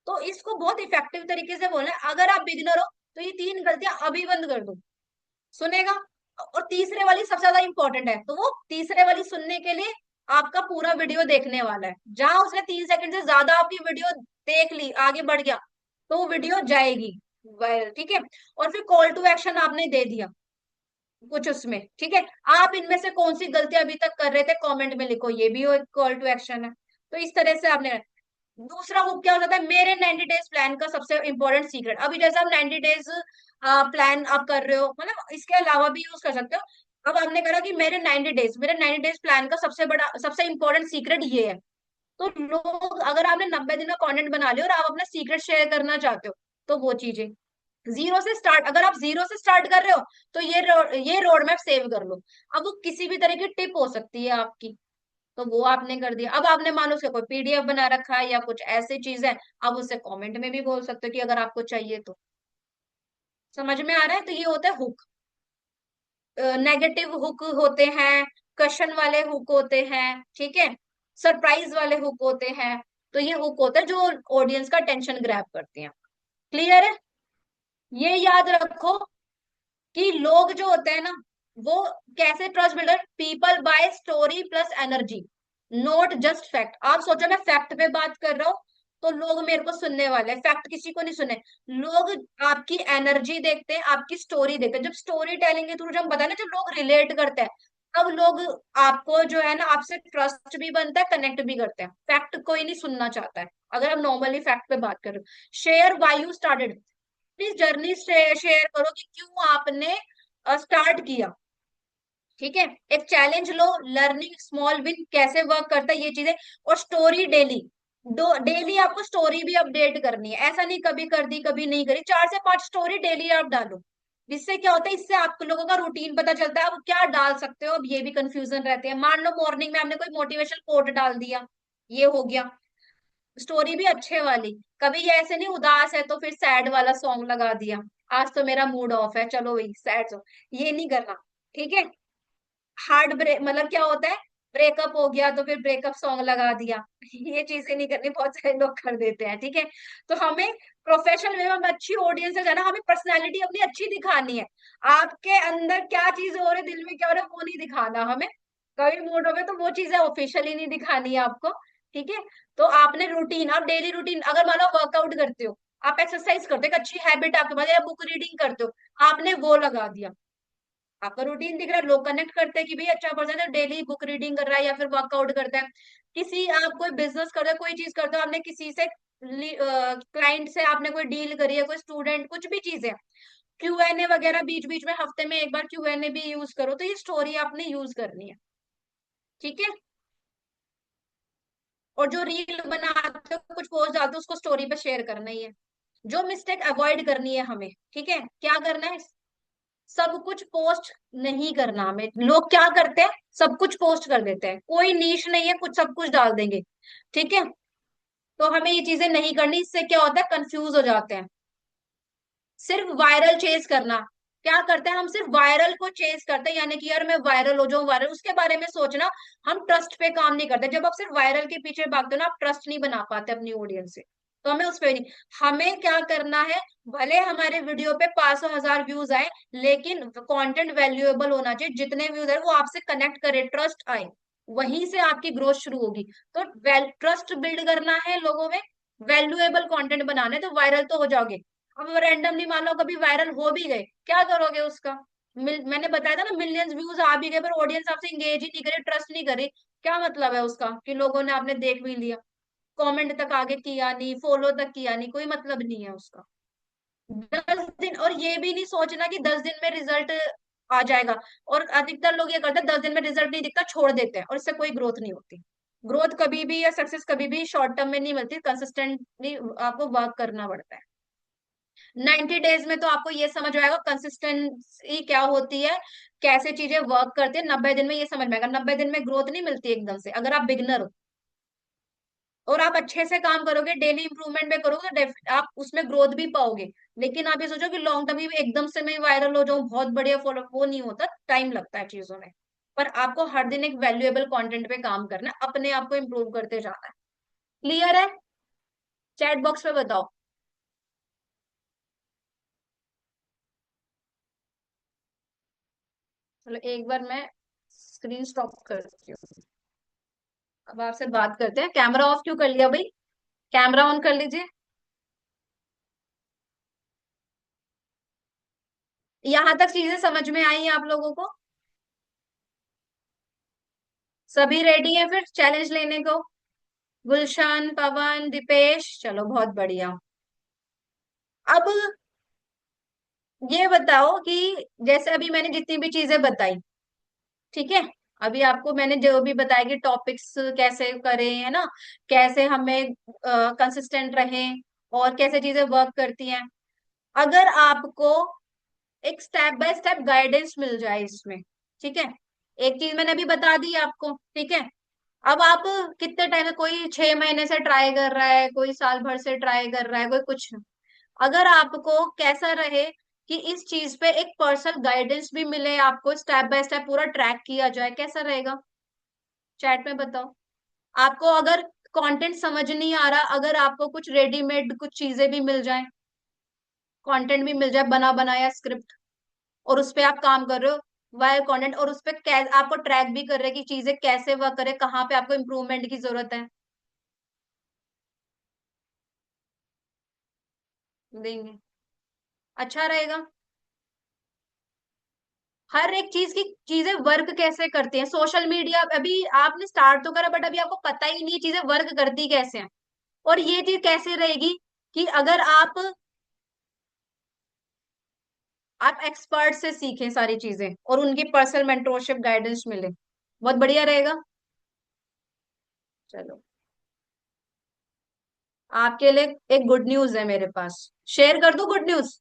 तो इसको बहुत इफेक्टिव तरीके से बोलना है, अगर आप बिगिनर हो तो ये 3 गलतियां अभी बंद कर दो, सुनेगा। और तीसरे वाली सबसे ज्यादा इंपॉर्टेंट है, तो वो तीसरे वाली सुनने के लिए आपका पूरा वीडियो देखने वाला है। जहां उसने 3 सेकंड से ज्यादा आपकी वीडियो देख ली, आगे बढ़ गया, तो वो वीडियो जाएगी वायरल, ठीक है। और फिर कॉल टू एक्शन आपने दे दिया कुछ उसमें, ठीक है। आप इनमें से कौन सी गलतियां अभी तक कर रहे थे कमेंट में लिखो, ये भी कॉल टू एक्शन है। तो इस तरह से आपने, दूसरा हुक क्या हो जाता है, मेरे 90 डेज प्लान का सबसे इंपॉर्टेंट सीक्रेट। अभी जैसे आप 90 डेज प्लान आप कर रहे हो, मतलब इसके अलावा भी यूज कर सकते हो। अब आपने कहा कि मेरे 90 डेज प्लान का सबसे बड़ा, सबसे इंपॉर्टेंट सीक्रेट ये है। तो लोग, अगर आपने 90 दिन का कंटेंट बना लिया और आप अपना सीक्रेट शेयर करना चाहते हो, तो वो चीजें जीरो से स्टार्ट, अगर आप जीरो से स्टार्ट कर रहे हो तो ये रोड मैप सेव कर लो। अब वो किसी भी तरह की टिप हो सकती है आपकी, तो वो आपने कर दिया। अब आपने मान लो उसका कोई पीडीएफ बना रखा है या कुछ ऐसी चीज है, अब उससे कमेंट में भी बोल सकते हो कि अगर आपको चाहिए तो। समझ में आ रहा है, तो ये होता है हुक। नेगेटिव हुक होते हैं, क्वेश्चन वाले हुक होते हैं, ठीक है, सरप्राइज वाले हुक होते हैं। तो ये हुक होता है जो ऑडियंस का टेंशन ग्रैब करते हैं। क्लियर है। ये याद रखो कि लोग जो होते हैं ना, वो कैसे trust builder, people bye story plus energy, not just fact. आप सोचो मैं फैक्ट पे बात कर रहा हूँ तो लोग मेरे को सुनने वाले हैं, फैक्ट किसी को नहीं सुने। लोग आपकी एनर्जी देखते हैं, आपकी स्टोरी देखते हैं। जब स्टोरी टेलिंग के थ्रू, जब बताया ना, जब लोग रिलेट करते हैं, तब लोग आपको जो है ना, आपसे ट्रस्ट भी बनता है, कनेक्ट भी करते हैं। फैक्ट कोई नहीं सुनना चाहता है अगर आप नॉर्मली फैक्ट पे बात कर रहे हो। Share why you started, please journey share करो कि क्यों आपने स्टार्ट किया, ठीक है। एक चैलेंज लो, लर्निंग स्मॉल विन कैसे वर्क करता है, ये चीजें। और स्टोरी डेली, डेली आपको स्टोरी भी अपडेट करनी है, ऐसा नहीं कभी कर दी कभी नहीं करी, 4 से 5 स्टोरी डेली आप डालो। इससे क्या होता है, इससे आप लोगों का रूटीन पता चलता है, अब क्या डाल सकते हो। अब ये भी कंफ्यूजन रहते हैं, मान लो मॉर्निंग में आपने कोई मोटिवेशनल कोट डाल दिया, ये हो गया स्टोरी भी अच्छे वाली। कभी ये ऐसे नहीं, उदास है तो फिर सैड वाला सॉन्ग लगा दिया, आज तो मेरा मूड ऑफ है चलो वही सैड सॉन्ग, ये नहीं करना, ठीक है। हार्ट ब्रेक मतलब क्या होता है, ब्रेकअप हो गया तो फिर ब्रेकअप सॉन्ग लगा दिया। ये चीजें नहीं करनी, बहुत सारे लोग कर देते हैं, ठीक है। तो हमें प्रोफेशनल वे में हम अच्छी ऑडियंस से जाना, हमें पर्सनैलिटी अपनी अच्छी दिखानी है। आपके अंदर क्या चीज हो रही है, दिल में क्या हो रहा है, वो नहीं दिखाना हमें। कभी मूड हो गया तो वो चीजें ऑफिशियली नहीं दिखानी है आपको, ठीक है। तो आपने रूटीन, आप डेली रूटीन, अगर मान लो वर्कआउट करते हो, आप एक्सरसाइज करते हो, एक अच्छी हैबिट आपके पास है, या बुक रीडिंग करते हो, आपने वो लगा दिया, आपका रूटीन दिख रहा है, लोग कनेक्ट करते हैं कि भाई अच्छा पर्सन है, डेली बुक रीडिंग कर रहा है या फिर वर्कआउट करता है। किसी, आप कोई बिजनेस कर रहे हो, कोई चीज करते हो, आपने किसी से, क्लाइंट से आपने कोई डील करी है, कोई स्टूडेंट, कुछ भी चीज है, क्यूएनए वगैरह बीच बीच में हफ्ते में एक बार क्यूएनए भी यूज करो, तो ये स्टोरी आपने यूज करनी है, ठीक है। और जो रील बनाते हो, कुछ पोस्ट डालते हो, उसको स्टोरी पे शेयर करना ही है। जो मिस्टेक अवॉइड करनी है हमें, ठीक है, क्या करना है, सब कुछ पोस्ट नहीं करना हमें। लोग क्या करते हैं, सब कुछ पोस्ट कर देते हैं, कोई नीश नहीं है, कुछ सब कुछ डाल देंगे, ठीक है। तो हमें ये चीजें नहीं करनी, इससे क्या होता है, कंफ्यूज हो जाते हैं। सिर्फ वायरल चेज करना, क्या करते हैं हम, सिर्फ वायरल को चेज करते हैं, यानी कि यार मैं वायरल हो जाऊं, वायरल, उसके बारे में सोचना। हम ट्रस्ट पे काम नहीं करते, जब आप सिर्फ वायरल के पीछे भागते हो ना, आप ट्रस्ट नहीं बना पाते अपनी ऑडियंस से। तो हमें उस पे नहीं, हमें क्या करना है, भले हमारे वीडियो पे 500 1000 व्यूज आए, लेकिन कंटेंट वैल्यूएबल होना चाहिए, जितने व्यूज आए वो आपसे कनेक्ट करे, ट्रस्ट आए, वहीं से आपकी ग्रोथ शुरू होगी। तो ट्रस्ट बिल्ड करना है लोगों में, वैल्यूएबल कंटेंट बनाना है, तो वायरल तो हो जाओगे। अब रैंडमली मान लो कभी वायरल हो भी गए, क्या करोगे उसका, मैंने बताया था ना, मिलियंस व्यूज आ भी गए पर ऑडियंस आपसे इंगेज ही नहीं करे, ट्रस्ट नहीं करे, क्या मतलब है उसका कि लोगों ने आपने देख भी लिया, कमेंट तक आगे किया नहीं, फॉलो तक किया नहीं, कोई मतलब नहीं है उसका। 10 दिन, और ये भी नहीं सोचना कि 10 दिन में रिजल्ट आ जाएगा। और अधिकतर लोग ये करते हैं, 10 दिन में रिजल्ट नहीं दिखता, छोड़ देते हैं, और इससे कोई ग्रोथ नहीं होती। ग्रोथ कभी भी या सक्सेस कभी भी शॉर्ट टर्म में नहीं मिलती, कंसिस्टेंटली आपको वर्क करना पड़ता है। 90 डेज में तो आपको ये समझ में आएगा कंसिस्टेंसी क्या होती है, कैसे चीजें वर्क करती है, 90 दिन में ये समझ में आएगा। 90 दिन में ग्रोथ नहीं मिलती एकदम से, अगर आप बिगनर हो और आप अच्छे से काम करोगे, डेली इंप्रूवमेंट में करोगे, तो आप उसमें ग्रोथ भी पाओगे। लेकिन आप ये सोचो कि लॉन्ग टर्म में एकदम से मैं वायरल हो जाऊं, बहुत बढ़िया फॉलो, वो नहीं होता, टाइम लगता है चीजों में। पर आपको हर दिन एक वैल्यूएबल कंटेंट पे काम करना है, अपने आप को इम्प्रूव करते जाना है। क्लियर है, चैट बॉक्स पे बताओ। चलो एक बार मैं स्क्रीन स्टॉप करती हूँ, अब आपसे बात करते हैं। कैमरा ऑफ क्यों कर लिया भाई, कैमरा ऑन कर लीजिए। यहां तक चीजें समझ में आई हैं आप लोगों को, सभी रेडी हैं फिर चैलेंज लेने को। गुलशन, पवन, दीपेश, चलो बहुत बढ़िया। अब ये बताओ कि जैसे अभी मैंने जितनी भी चीजें बताई, ठीक है, अभी आपको मैंने जो भी बताया कि टॉपिक्स कैसे करें, है ना, कैसे हमें कंसिस्टेंट रहें, और कैसे चीजें वर्क करती हैं। अगर आपको एक स्टेप बाय स्टेप गाइडेंस मिल जाए इसमें, ठीक है, एक चीज मैंने अभी बता दी आपको, ठीक है। अब आप कितने टाइम से, कोई 6 महीने से ट्राई कर रहा है, कोई साल भर से ट्राई कर रहा है, कोई कुछ, अगर आपको कैसा रहे कि इस चीज पे एक पर्सनल गाइडेंस भी मिले, आपको स्टेप बाय स्टेप पूरा ट्रैक किया जाए, कैसा रहेगा, चैट में बताओ। आपको अगर कंटेंट समझ नहीं आ रहा, अगर आपको कुछ रेडीमेड कुछ चीजें भी मिल जाए, कंटेंट भी मिल जाए बना बनाया स्क्रिप्ट, और उस पे आप काम कर रहे हो वाया कंटेंट, और उस पे आपको ट्रैक भी कर रहे हैं कि चीजें कैसे वर्क करे, कहाँ पे आपको इम्प्रूवमेंट की जरूरत है, देंगे, अच्छा रहेगा। हर एक चीज की चीजें वर्क कैसे करती हैं, सोशल मीडिया अभी आपने स्टार्ट तो करा, बट अभी आपको पता ही नहीं चीजें वर्क करती कैसे हैं। और ये चीज कैसे रहेगी कि अगर आप एक्सपर्ट से सीखें सारी चीजें, और उनकी पर्सनल मेंटोरशिप गाइडेंस मिले, बहुत बढ़िया रहेगा। चलो, आपके लिए एक गुड न्यूज है मेरे पास, शेयर कर दूं गुड न्यूज,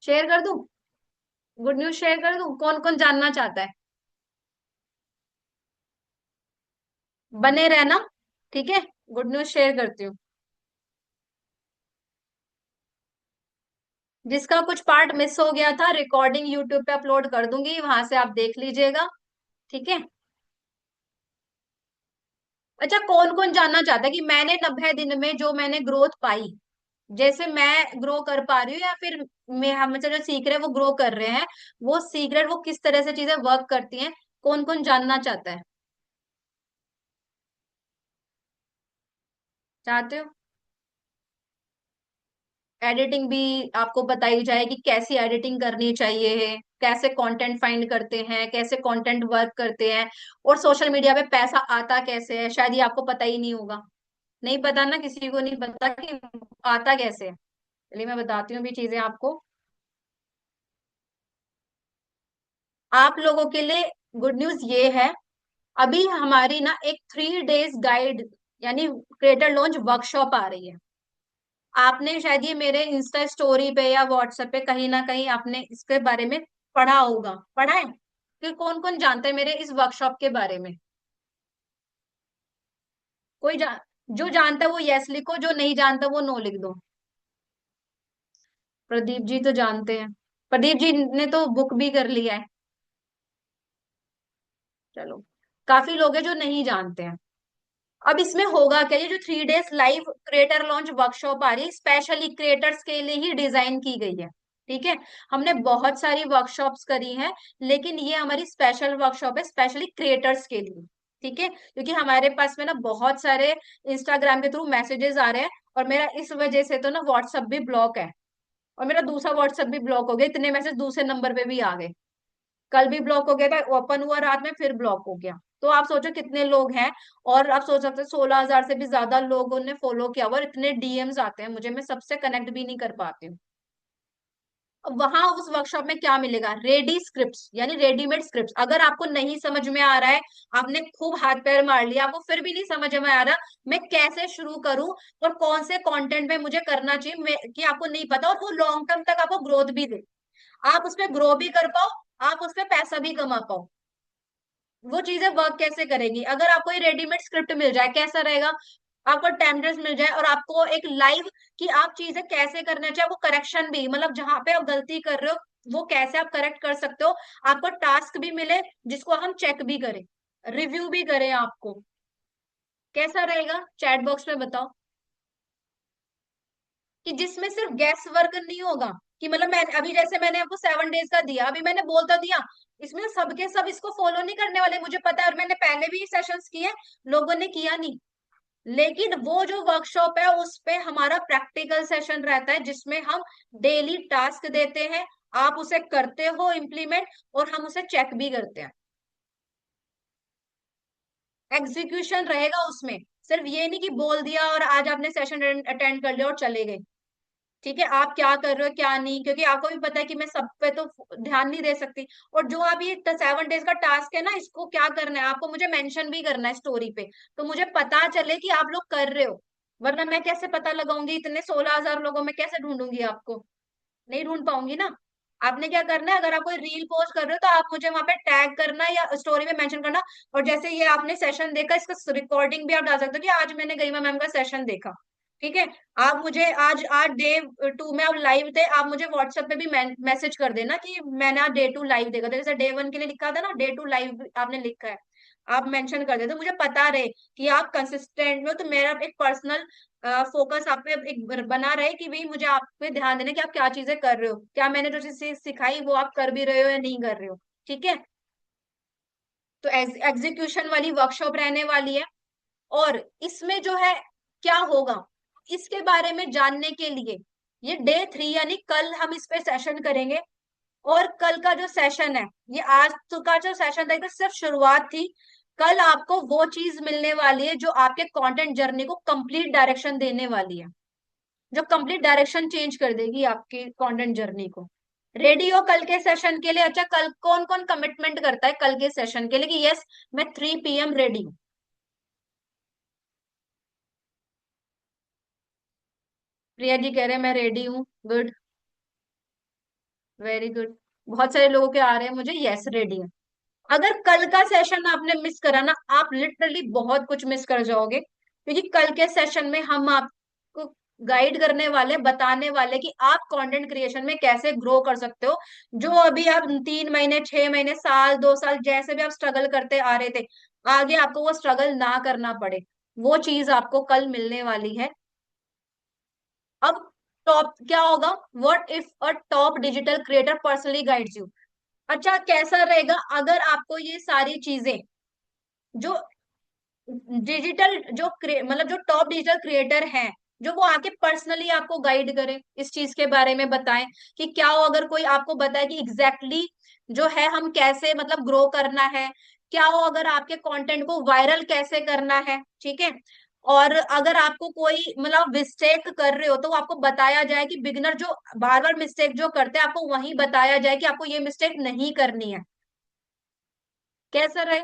शेयर कर दूं, गुड न्यूज शेयर कर दूं, कौन कौन जानना चाहता है, बने रहना, ठीक है, गुड न्यूज शेयर करती हूँ। जिसका कुछ पार्ट मिस हो गया था, रिकॉर्डिंग यूट्यूब पे अपलोड कर दूंगी, वहां से आप देख लीजिएगा, ठीक है। अच्छा, कौन कौन जानना चाहता है कि मैंने 90 दिन में जो मैंने ग्रोथ पाई, जैसे मैं ग्रो कर पा रही हूँ, या फिर मैं हमसे जो सीख रहे हैं वो ग्रो कर रहे हैं, वो सीक्रेट वो किस तरह से चीजें वर्क करती हैं, कौन कौन जानना चाहता है? चाहते हो? एडिटिंग भी आपको बताई जाए कि कैसी एडिटिंग करनी चाहिए है, कैसे कंटेंट फाइंड करते हैं, कैसे कंटेंट वर्क करते हैं, और सोशल मीडिया पे पैसा आता कैसे है, शायद ये आपको पता ही नहीं होगा। नहीं पता ना, किसी को नहीं पता कि आता कैसे है। चलिए मैं बताती हूँ भी चीजें आपको। आप लोगों के लिए गुड न्यूज ये है, अभी हमारी ना एक 3 डेज गाइड यानी क्रिएटर लॉन्च वर्कशॉप आ रही है। आपने शायद ये मेरे इंस्टा स्टोरी पे या व्हाट्सएप पे कहीं ना कहीं आपने इसके बारे में पढ़ा होगा, पढ़ा है कि कौन कौन जानता है मेरे इस वर्कशॉप के बारे में? कोई जो जानता है वो यस लिखो, जो नहीं जानता वो नो लिख दो। प्रदीप जी तो जानते हैं, प्रदीप जी ने तो बुक भी कर लिया है। चलो, काफी लोग हैं जो नहीं जानते हैं। अब इसमें होगा क्या, ये जो 3 days live creator launch workshop आ रही है स्पेशली क्रिएटर्स के लिए ही डिजाइन की गई है। ठीक है। हमने बहुत सारी वर्कशॉप्स करी हैं, लेकिन ये हमारी स्पेशल वर्कशॉप है स्पेशली क्रिएटर्स के लिए। ठीक है, क्योंकि हमारे पास में ना बहुत सारे इंस्टाग्राम के थ्रू मैसेजेस आ रहे हैं, और मेरा इस वजह से तो ना व्हाट्सएप भी ब्लॉक है, और मेरा दूसरा व्हाट्सएप भी ब्लॉक हो गया, इतने मैसेज दूसरे नंबर पे भी आ गए। कल भी ब्लॉक हो गया था, ओपन हुआ रात में फिर ब्लॉक हो गया। तो आप सोचो कितने लोग हैं, और आप सोच सकते हैं 16,000 से भी ज्यादा लोगों ने फॉलो किया हुआ, और इतने डीएम्स आते हैं मुझे, मैं सबसे कनेक्ट भी नहीं कर पाती हूँ। अब वहां उस वर्कशॉप में क्या मिलेगा, रेडी स्क्रिप्ट्स यानी रेडीमेड स्क्रिप्ट्स। अगर आपको नहीं समझ में आ रहा है, आपने खूब हाथ पैर मार लिया, आपको फिर भी नहीं समझ में आ रहा मैं कैसे शुरू करूं और कौन से कंटेंट में मुझे करना चाहिए, कि आपको नहीं पता, और वो लॉन्ग टर्म तक आपको ग्रोथ भी दे, आप उस पर ग्रो भी कर पाओ, आप उस पर पैसा भी कमा पाओ। वो चीजें वर्क कैसे करेगी, अगर आपको ये रेडीमेड स्क्रिप्ट मिल जाए कैसा रहेगा, आपको टेम्पलेट्स मिल जाए और आपको एक लाइव कि आप चीजें कैसे करना चाहिए, वो करेक्शन भी, मतलब जहां पे आप गलती कर रहे हो वो कैसे आप करेक्ट कर सकते हो, आपको टास्क भी मिले जिसको हम चेक भी करें, रिव्यू भी करें आपको, कैसा रहेगा चैट बॉक्स में बताओ। कि जिसमें सिर्फ गैस वर्क नहीं होगा, कि मतलब मैं अभी जैसे मैंने आपको 7 डेज का दिया, अभी मैंने बोल तो दिया, इसमें सबके सब इसको फॉलो नहीं करने वाले, मुझे पता है, और मैंने पहले भी सेशंस किए, लोगों ने किया नहीं। लेकिन वो जो वर्कशॉप है उस पे हमारा प्रैक्टिकल सेशन रहता है, जिसमें हम डेली टास्क देते हैं, आप उसे करते हो इम्प्लीमेंट, और हम उसे चेक भी करते हैं। एग्जीक्यूशन रहेगा उसमें, सिर्फ ये नहीं कि बोल दिया और आज आपने सेशन अटेंड कर लिया और चले गए। ठीक है, आप क्या कर रहे हो क्या नहीं, क्योंकि आपको भी पता है कि मैं सब पे तो ध्यान नहीं दे सकती। और जो आप ये 7 डेज का टास्क है ना, इसको क्या करना है, आपको मुझे मेंशन भी करना है स्टोरी पे, तो मुझे पता चले कि आप लोग कर रहे हो। वरना मैं कैसे पता लगाऊंगी, इतने 16,000 लोगों में कैसे ढूंढूंगी आपको, नहीं ढूंढ पाऊंगी ना। आपने क्या करना है, अगर आप कोई रील पोस्ट कर रहे हो तो आप मुझे वहां पे टैग करना या स्टोरी में मेंशन करना। और जैसे ये आपने सेशन देखा, इसका रिकॉर्डिंग भी आप डाल सकते हो कि आज मैंने गरिमा मैम का सेशन देखा। ठीक है, आप मुझे आज आज डे 2 में आप लाइव थे, आप मुझे व्हाट्सएप पे भी मैसेज कर देना कि मैंने आज डे 2 लाइव देखा था, जैसे डे 1 के लिए लिखा था ना, डे 2 लाइव आपने लिखा है, आप मेंशन कर देते, तो मुझे पता रहे कि आप कंसिस्टेंट में हो, तो मेरा एक पर्सनल फोकस आप पे एक बना रहे कि भाई मुझे आप पे ध्यान देना कि आप क्या चीजें कर रहे हो, क्या मैंने जो चीज सिखाई वो आप कर भी रहे हो या नहीं कर रहे हो। ठीक है, तो एग्जीक्यूशन वाली वर्कशॉप रहने वाली है। और इसमें जो है क्या होगा, इसके बारे में जानने के लिए ये डे 3 यानी कल हम इस पे सेशन करेंगे। और कल का जो सेशन है, ये आज तो का जो सेशन था ये तो सिर्फ शुरुआत थी। कल आपको वो चीज मिलने वाली है जो आपके कंटेंट जर्नी को कंप्लीट डायरेक्शन देने वाली है, जो कंप्लीट डायरेक्शन चेंज कर देगी आपकी कंटेंट जर्नी को। रेडी हो कल के सेशन के लिए? अच्छा, कल कौन कौन कमिटमेंट करता है कल के सेशन के लिए कि यस मैं 3 PM रेडी हूँ? प्रिया जी कह रहे हैं मैं रेडी हूँ, गुड, वेरी गुड। बहुत सारे लोगों के आ रहे हैं मुझे यस रेडी है। अगर कल का सेशन आपने मिस करा ना, आप लिटरली बहुत कुछ मिस कर जाओगे, क्योंकि कल के सेशन में हम आपको गाइड करने वाले, बताने वाले कि आप कंटेंट क्रिएशन में कैसे ग्रो कर सकते हो। जो अभी आप 3 महीने, 6 महीने, साल, 2 साल जैसे भी आप स्ट्रगल करते आ रहे थे, आगे आपको वो स्ट्रगल ना करना पड़े, वो चीज आपको कल मिलने वाली है। अब टॉप क्या होगा? What if a top digital creator personally guides you. अच्छा, कैसा रहेगा अगर आपको ये सारी चीजें, जो डिजिटल जो मतलब जो टॉप डिजिटल क्रिएटर हैं, जो वो आके पर्सनली आपको गाइड करें, इस चीज के बारे में बताएं कि क्या हो, अगर कोई आपको बताए कि एग्जैक्टली जो है हम कैसे मतलब ग्रो करना है, क्या हो अगर आपके कंटेंट को वायरल कैसे करना है, ठीक है। और अगर आपको कोई मतलब मिस्टेक कर रहे हो तो आपको बताया जाए कि बिगिनर जो बार बार मिस्टेक जो करते हैं, आपको वही बताया जाए कि आपको ये मिस्टेक नहीं करनी है। कैसा रहे?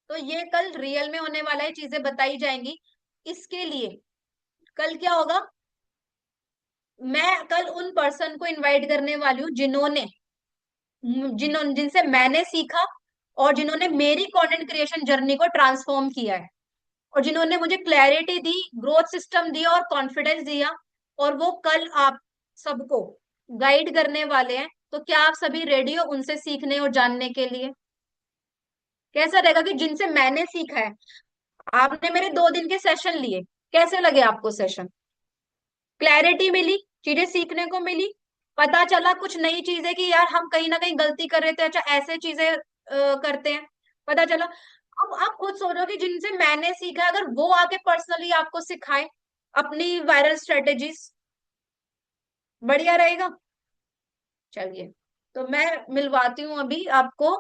तो ये कल रियल में होने वाला है, चीजें बताई जाएंगी। इसके लिए कल क्या होगा? मैं कल उन पर्सन को इनवाइट करने वाली हूँ जिन्होंने जिनसे मैंने सीखा, और जिन्होंने मेरी कंटेंट क्रिएशन जर्नी को ट्रांसफॉर्म किया है, और जिन्होंने मुझे क्लैरिटी दी, ग्रोथ सिस्टम दिया और कॉन्फिडेंस दिया, और वो कल आप सबको गाइड करने वाले हैं। तो क्या आप सभी रेडी हो उनसे सीखने और जानने के लिए? कैसा रहेगा कि जिनसे मैंने सीखा है, आपने मेरे 2 दिन के सेशन लिए, कैसे लगे आपको सेशन? क्लैरिटी मिली, चीजें सीखने को मिली, पता चला कुछ नई चीजें कि यार हम कहीं ना कहीं गलती कर रहे थे, अच्छा ऐसे चीजें करते हैं, पता चला। अब आप खुद सोचो कि जिनसे मैंने सीखा, अगर वो आके पर्सनली आपको सिखाए अपनी वायरल स्ट्रेटेजीज, बढ़िया रहेगा। चलिए, तो मैं मिलवाती हूँ अभी आपको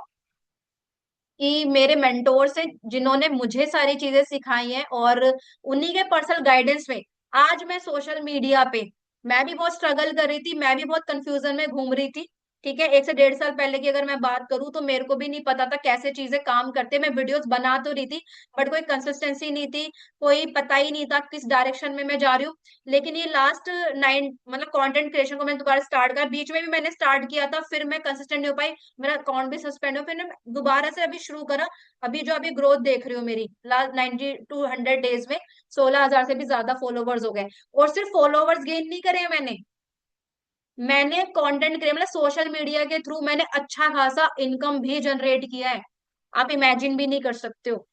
कि मेरे मेंटोर से, जिन्होंने मुझे सारी चीजें सिखाई हैं, और उन्हीं के पर्सनल गाइडेंस में आज मैं सोशल मीडिया पे, मैं भी बहुत स्ट्रगल कर रही थी, मैं भी बहुत कंफ्यूजन में घूम रही थी, ठीक है। 1 से 1.5 साल पहले की अगर मैं बात करूं तो मेरे को भी नहीं पता था कैसे चीजें काम करते, मैं वीडियोस बना तो रही थी बट कोई कंसिस्टेंसी नहीं थी, कोई पता ही नहीं था किस डायरेक्शन में मैं जा रही हूँ। लेकिन ये लास्ट 9 मतलब कंटेंट क्रिएशन को मैंने दोबारा स्टार्ट करा, बीच में भी मैंने स्टार्ट किया था, फिर मैं कंसिस्टेंट नहीं हो पाई, मेरा अकाउंट भी सस्पेंड हो, फिर मैं दोबारा से अभी शुरू करा। अभी जो अभी ग्रोथ देख रही हो मेरी लास्ट 90 to 100 डेज में, 16,000 से भी ज्यादा फॉलोवर्स हो गए। और सिर्फ फॉलोवर्स गेन नहीं करे हैं मैंने कंटेंट क्रिएट मतलब सोशल मीडिया के थ्रू मैंने अच्छा खासा इनकम भी जनरेट किया है, आप इमेजिन भी नहीं कर सकते हो।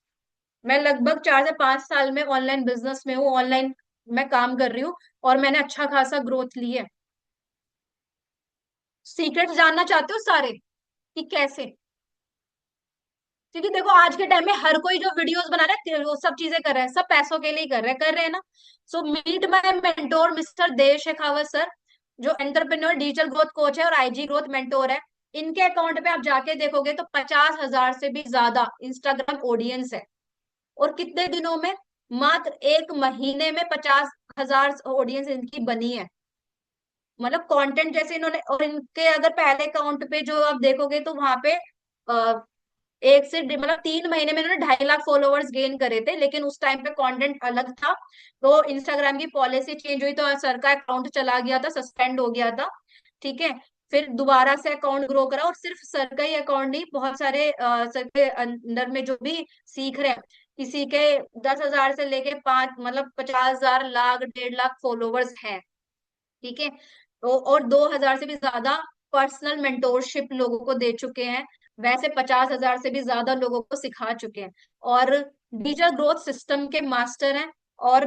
मैं लगभग 4 से 5 साल में ऑनलाइन बिजनेस में हूँ, ऑनलाइन मैं काम कर रही हूँ, और मैंने अच्छा खासा ग्रोथ ली है। सीक्रेट्स जानना चाहते हो सारे कि कैसे? क्योंकि देखो आज के टाइम में हर कोई जो वीडियोस बना रहा है वो सब चीजें कर रहा है, सब पैसों के लिए कर रहे हैं ना। So meet my mentor mister Dev Shekhawat sir, जो एंटरप्रेन्योर डिजिटल ग्रोथ कोच है और आईजी ग्रोथ मेंटोर है। इनके अकाउंट पे आप जाके देखोगे तो 50,000 से भी ज्यादा इंस्टाग्राम ऑडियंस है। और कितने दिनों में? मात्र 1 महीने में 50,000 ऑडियंस इनकी बनी है। मतलब कंटेंट जैसे इन्होंने, और इनके अगर पहले अकाउंट पे जो आप देखोगे तो वहां पे 1 से मतलब 3 महीने में इन्होंने 2.5 लाख फॉलोवर्स गेन करे थे, लेकिन उस टाइम पे कंटेंट अलग था। तो इंस्टाग्राम की पॉलिसी चेंज हुई तो सर का अकाउंट चला गया था, सस्पेंड हो गया था, ठीक है। फिर दोबारा से अकाउंट ग्रो करा, और सिर्फ सर का ही अकाउंट नहीं, बहुत सारे सर के अंदर में जो भी सीख रहे हैं, किसी के 10,000 से लेके 5 मतलब 50,000, लाख, 1.5 लाख फॉलोवर्स हैं, ठीक है। तो और 2,000 से भी ज्यादा पर्सनल मेंटोरशिप लोगों को दे चुके हैं, वैसे 50,000 से भी ज्यादा लोगों को सिखा चुके हैं, और डिजिटल ग्रोथ सिस्टम के मास्टर हैं। और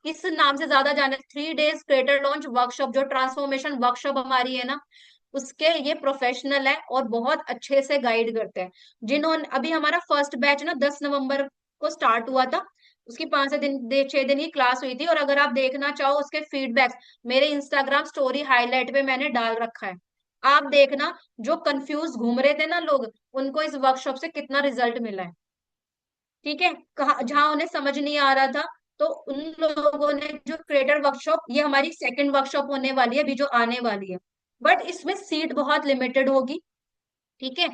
इस नाम से ज्यादा जाने 3 डेज क्रिएटर लॉन्च वर्कशॉप, जो ट्रांसफॉर्मेशन वर्कशॉप हमारी है ना, उसके ये प्रोफेशनल है और बहुत अच्छे से गाइड करते हैं। जिन्होंने अभी हमारा फर्स्ट बैच ना 10 नवंबर को स्टार्ट हुआ था, उसकी 5 से 6 दिन की क्लास हुई थी, और अगर आप देखना चाहो उसके फीडबैक मेरे इंस्टाग्राम स्टोरी हाईलाइट पे मैंने डाल रखा है, आप देखना। जो कंफ्यूज घूम रहे थे ना लोग, उनको इस वर्कशॉप से कितना रिजल्ट मिला है, ठीक है। कहा जहां उन्हें समझ नहीं आ रहा था, तो उन लोगों ने जो क्रिएटर वर्कशॉप, ये हमारी सेकंड वर्कशॉप होने वाली है अभी जो आने वाली है, बट इसमें सीट बहुत लिमिटेड होगी, ठीक है।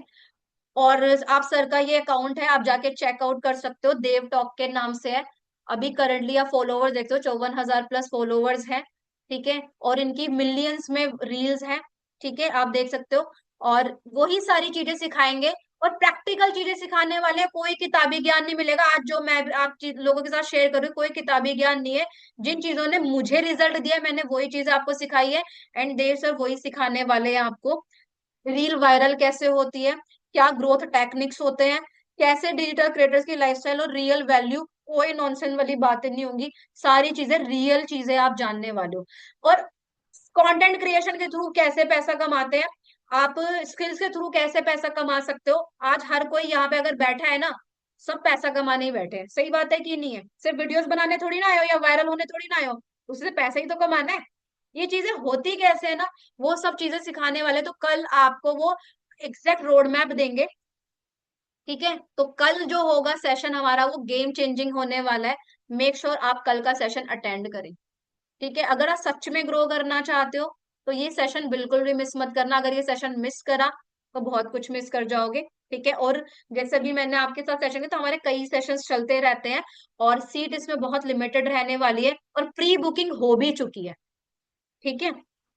और आप सर का ये अकाउंट है, आप जाके चेकआउट कर सकते हो, देव टॉक के नाम से है। अभी करंटली आप फॉलोवर्स देखते हो, 54,000 प्लस फॉलोवर्स हैं, ठीक है। और इनकी मिलियंस में रील्स हैं, ठीक है, आप देख सकते हो। और वही सारी चीजें सिखाएंगे, और प्रैक्टिकल चीजें सिखाने वाले हैं, कोई किताबी ज्ञान नहीं मिलेगा। आज जो मैं आप लोगों के साथ शेयर करूँ, कोई किताबी ज्ञान नहीं है। जिन चीजों ने मुझे रिजल्ट दिया, मैंने वही चीजें आपको सिखाई है। एंड देव सर वही सिखाने वाले हैं आपको। रील वायरल कैसे होती है, क्या ग्रोथ टेक्निक्स होते हैं, कैसे डिजिटल क्रिएटर्स की लाइफस्टाइल और रियल वैल्यू, कोई नॉनसेंस वाली बातें नहीं होंगी। सारी चीजें रियल चीजें आप जानने वाले हो। और कंटेंट क्रिएशन के थ्रू कैसे पैसा कमाते हैं, आप स्किल्स के थ्रू कैसे पैसा कमा सकते हो। आज हर कोई यहाँ पे अगर बैठा है ना, सब पैसा कमाने ही बैठे हैं। सही बात है कि नहीं है? सिर्फ वीडियोस बनाने थोड़ी ना आए हो या वायरल होने थोड़ी ना आए हो, उससे पैसा ही तो कमाना है। ये चीजें होती कैसे है ना, वो सब चीजें सिखाने वाले। तो कल आपको वो एग्जैक्ट रोड मैप देंगे। ठीक है, तो कल जो होगा सेशन हमारा, वो गेम चेंजिंग होने वाला है। मेक श्योर आप कल का सेशन अटेंड करें। ठीक है, अगर आप सच में ग्रो करना चाहते हो तो ये सेशन बिल्कुल भी मिस मत करना। अगर ये सेशन मिस करा तो बहुत कुछ मिस कर जाओगे। ठीक है, और जैसे भी मैंने आपके साथ सेशन किया, तो हमारे कई सेशंस चलते रहते हैं और सीट इसमें बहुत लिमिटेड रहने वाली है और प्री बुकिंग हो भी चुकी है। ठीक है,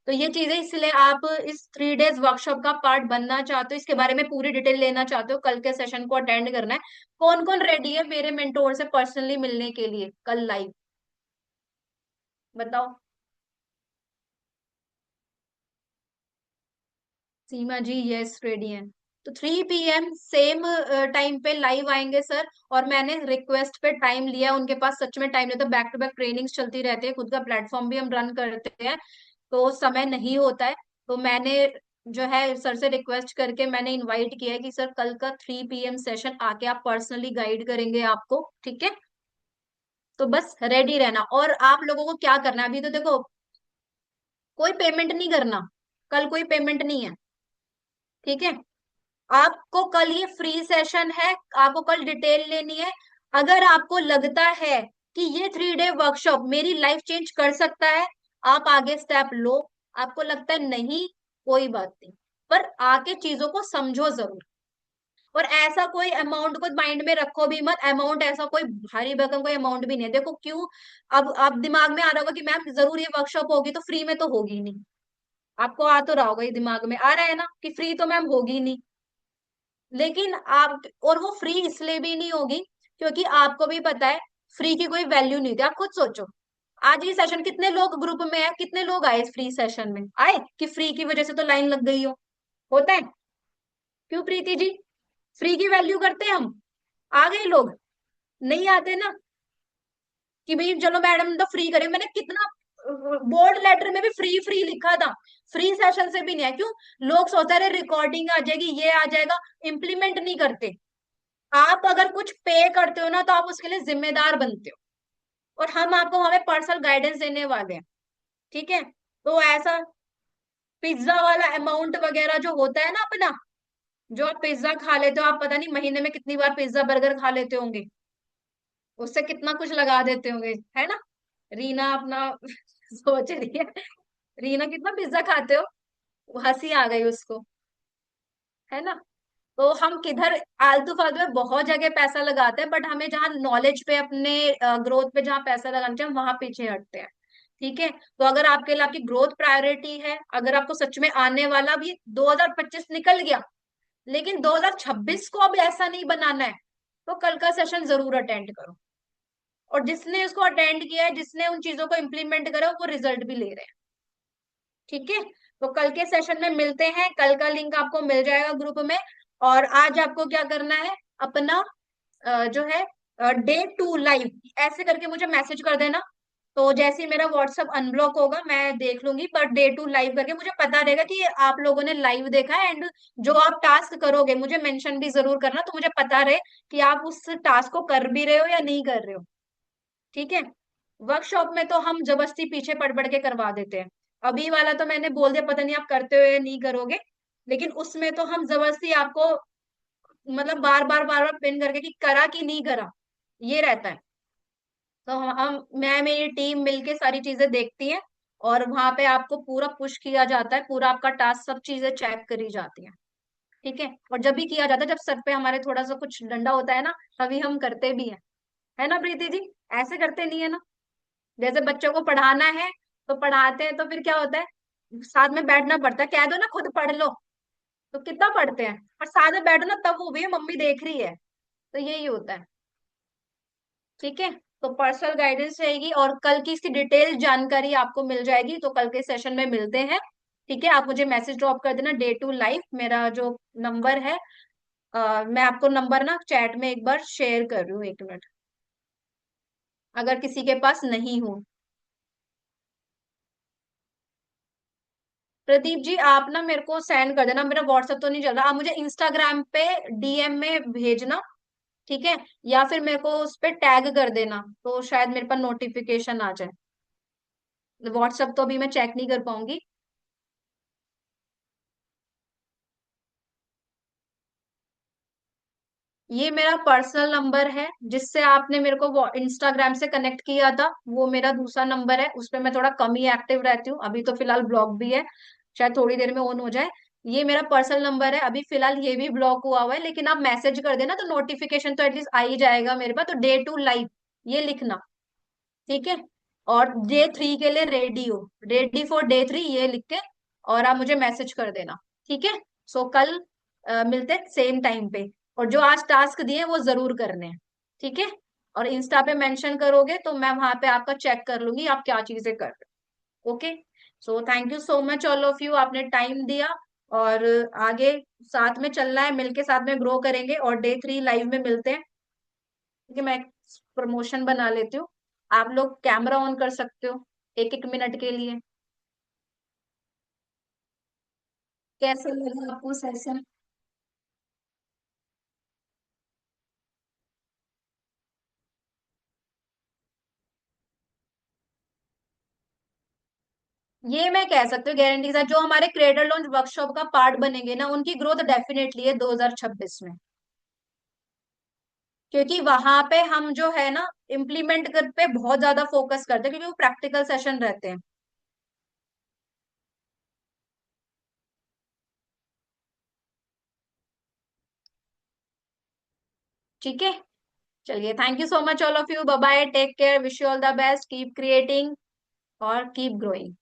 तो ये चीजें, इसलिए आप इस 3 डेज वर्कशॉप का पार्ट बनना चाहते हो, इसके बारे में पूरी डिटेल लेना चाहते हो, कल के सेशन को अटेंड करना है। कौन कौन रेडी है मेरे मेंटोर से पर्सनली मिलने के लिए कल लाइव? बताओ। सीमा जी यस रेडी हैं। तो 3 PM सेम टाइम पे लाइव आएंगे सर। और मैंने रिक्वेस्ट पे टाइम लिया, उनके पास सच में टाइम नहीं, तो बैक टू बैक ट्रेनिंग्स चलती रहती है, खुद का प्लेटफॉर्म भी हम रन करते हैं, तो समय नहीं होता है। तो मैंने जो है सर से रिक्वेस्ट करके मैंने इनवाइट किया है कि सर कल का 3 PM सेशन आके आप पर्सनली गाइड करेंगे आपको। ठीक है, तो बस रेडी रहना। और आप लोगों को क्या करना है, अभी तो देखो कोई पेमेंट नहीं करना, कल कोई पेमेंट नहीं है। ठीक है, आपको कल ये फ्री सेशन है, आपको कल डिटेल लेनी है। अगर आपको लगता है कि ये 3 डे वर्कशॉप मेरी लाइफ चेंज कर सकता है, आप आगे स्टेप लो। आपको लगता है नहीं, कोई बात नहीं, पर आके चीजों को समझो जरूर। और ऐसा कोई अमाउंट को माइंड में रखो भी मत, अमाउंट ऐसा कोई भारी भरकम कोई अमाउंट भी नहीं है। देखो क्यों, अब दिमाग में आ रहा होगा कि मैम जरूर ये वर्कशॉप होगी तो फ्री में तो होगी नहीं। आपको आ तो रहा होगा, ये दिमाग में आ रहा है ना कि फ्री तो मैम होगी नहीं। लेकिन आप, और वो फ्री इसलिए भी नहीं होगी क्योंकि आपको भी पता है फ्री की कोई वैल्यू नहीं थी। आप खुद सोचो, आज ये सेशन कितने लोग ग्रुप में है, कितने लोग आए इस फ्री सेशन में, आए कि फ्री की वजह से तो लाइन लग गई हो? होता है? क्यों प्रीति जी, फ्री की वैल्यू करते हैं हम? आ गए लोग? नहीं आते ना कि भाई चलो मैडम ने तो फ्री करे। मैंने कितना बोर्ड लेटर में भी फ्री फ्री लिखा था, फ्री सेशन से भी नहीं है। क्यों? लोग सोचते रहे रिकॉर्डिंग आ जाएगी, ये आ जाएगा, इम्प्लीमेंट नहीं करते। आप अगर कुछ पे करते हो ना, तो आप उसके लिए जिम्मेदार बनते हो, और हम आपको हमें पर्सनल गाइडेंस देने वाले हैं। ठीक है, तो ऐसा पिज्जा वाला अमाउंट वगैरह जो होता है ना अपना, जो आप पिज्जा खा लेते हो, आप पता नहीं महीने में कितनी बार पिज्जा बर्गर खा लेते होंगे, उससे कितना कुछ लगा देते होंगे, है ना? रीना अपना सोच रही है, रीना कितना पिज्जा खाते हो? वो हंसी आ गई उसको, है ना? तो हम किधर आलतू फालतू में बहुत जगह पैसा लगाते हैं, बट हमें जहाँ नॉलेज पे, अपने ग्रोथ पे जहाँ पैसा लगाना चाहिए, हम वहां पीछे हटते हैं। ठीक है, तो अगर आपके लिए आपकी ग्रोथ प्रायोरिटी है, अगर आपको सच में आने वाला भी 2025 निकल गया, लेकिन 2026 को अब ऐसा नहीं बनाना है, तो कल का सेशन जरूर अटेंड करो। और जिसने इसको अटेंड किया है, जिसने उन चीजों को इम्प्लीमेंट करा, वो रिजल्ट भी ले रहे हैं। ठीक है, तो कल के सेशन में मिलते हैं, कल का लिंक आपको मिल जाएगा ग्रुप में। और आज आपको क्या करना है, अपना जो है Day 2 लाइव ऐसे करके मुझे मैसेज कर देना। तो जैसे ही मेरा व्हाट्सअप अनब्लॉक होगा मैं देख लूंगी, पर Day 2 लाइव करके मुझे पता रहेगा कि आप लोगों ने लाइव देखा है। एंड जो आप टास्क करोगे मुझे मेंशन भी जरूर करना, तो मुझे पता रहे कि आप उस टास्क को कर भी रहे हो या नहीं कर रहे हो। ठीक है, वर्कशॉप में तो हम जबरदस्ती पीछे पड़ पड़ के करवा देते हैं। अभी वाला तो मैंने बोल दिया, पता नहीं आप करते हो या नहीं करोगे, लेकिन उसमें तो हम जबरदस्ती आपको मतलब बार बार पिन करके कि करा कि नहीं करा, ये रहता है। तो मैं मेरी टीम मिलके सारी चीजें देखती है, और वहां पे आपको पूरा पुश किया जाता है, पूरा आपका टास्क सब चीजें चेक करी जाती है। ठीक है, और जब भी किया जाता है, जब सर पे हमारे थोड़ा सा कुछ डंडा होता है ना, तभी हम करते भी हैं। है ना प्रीति जी? ऐसे करते नहीं है ना? जैसे बच्चों को पढ़ाना है तो पढ़ाते हैं, तो फिर क्या होता है, साथ में बैठना पड़ता है, कह दो ना खुद पढ़ लो, तो कितना पढ़ते हैं, और साथ में बैठो ना तब वो भी मम्मी देख रही है, तो यही होता है। ठीक है, तो पर्सनल गाइडेंस रहेगी और कल की इसकी डिटेल जानकारी आपको मिल जाएगी, तो कल के सेशन में मिलते हैं। ठीक है, आप मुझे मैसेज ड्रॉप कर देना, डे टू लाइफ मेरा जो नंबर है। मैं आपको नंबर ना चैट में एक बार शेयर कर रही हूँ, एक मिनट, अगर किसी के पास नहीं हो। प्रदीप जी आप ना मेरे को सेंड कर देना, मेरा व्हाट्सएप तो नहीं चल रहा, आप मुझे इंस्टाग्राम पे डीएम में भेजना। ठीक है, या फिर मेरे को उस पे टैग कर देना, तो शायद मेरे पास नोटिफिकेशन आ जाए। व्हाट्सएप तो अभी मैं चेक नहीं कर पाऊंगी। ये मेरा पर्सनल नंबर है, जिससे आपने मेरे को इंस्टाग्राम से कनेक्ट किया था, वो मेरा दूसरा नंबर है, उस पे मैं थोड़ा कम ही एक्टिव रहती हूँ, अभी तो फिलहाल ब्लॉक भी है, शायद थोड़ी देर में ऑन हो जाए। ये मेरा पर्सनल नंबर है, अभी फिलहाल ये भी ब्लॉक हुआ हुआ है, लेकिन आप मैसेज कर देना तो नोटिफिकेशन तो एटलीस्ट आ ही जाएगा मेरे पास, तो डे टू लाइव ये लिखना। ठीक है, और डे थ्री के लिए रेडी हो, रेडी फॉर डे थ्री ये लिख के, और आप मुझे मैसेज कर देना। ठीक है, सो कल मिलते हैं सेम टाइम पे, और जो आज टास्क दिए वो जरूर करने हैं। ठीक है, और इंस्टा पे मेंशन करोगे तो मैं वहां पे आपका चेक कर लूंगी आप क्या चीजें कर रहे हो। Okay, so thank you so much all of you, आपने टाइम दिया, और आगे साथ में चलना है, मिलके साथ में ग्रो करेंगे, और डे थ्री लाइव में मिलते हैं। ठीक है, मैं प्रमोशन बना लेती हूँ, आप लोग कैमरा ऑन कर सकते हो एक एक मिनट के लिए। कैसे लगा आपको सेशन? ये मैं कह सकती हूँ गारंटी के साथ, जो हमारे क्रिएटर लॉन्च वर्कशॉप का पार्ट बनेंगे ना, उनकी ग्रोथ डेफिनेटली है 2026 में, क्योंकि वहां पे हम जो है ना इम्प्लीमेंट कर पे बहुत ज्यादा फोकस करते हैं, क्योंकि वो प्रैक्टिकल सेशन रहते हैं। ठीक है, चलिए, thank you so much all of you, bye bye, take care, wish you all the best, keep creating और कीप ग्रोइंग।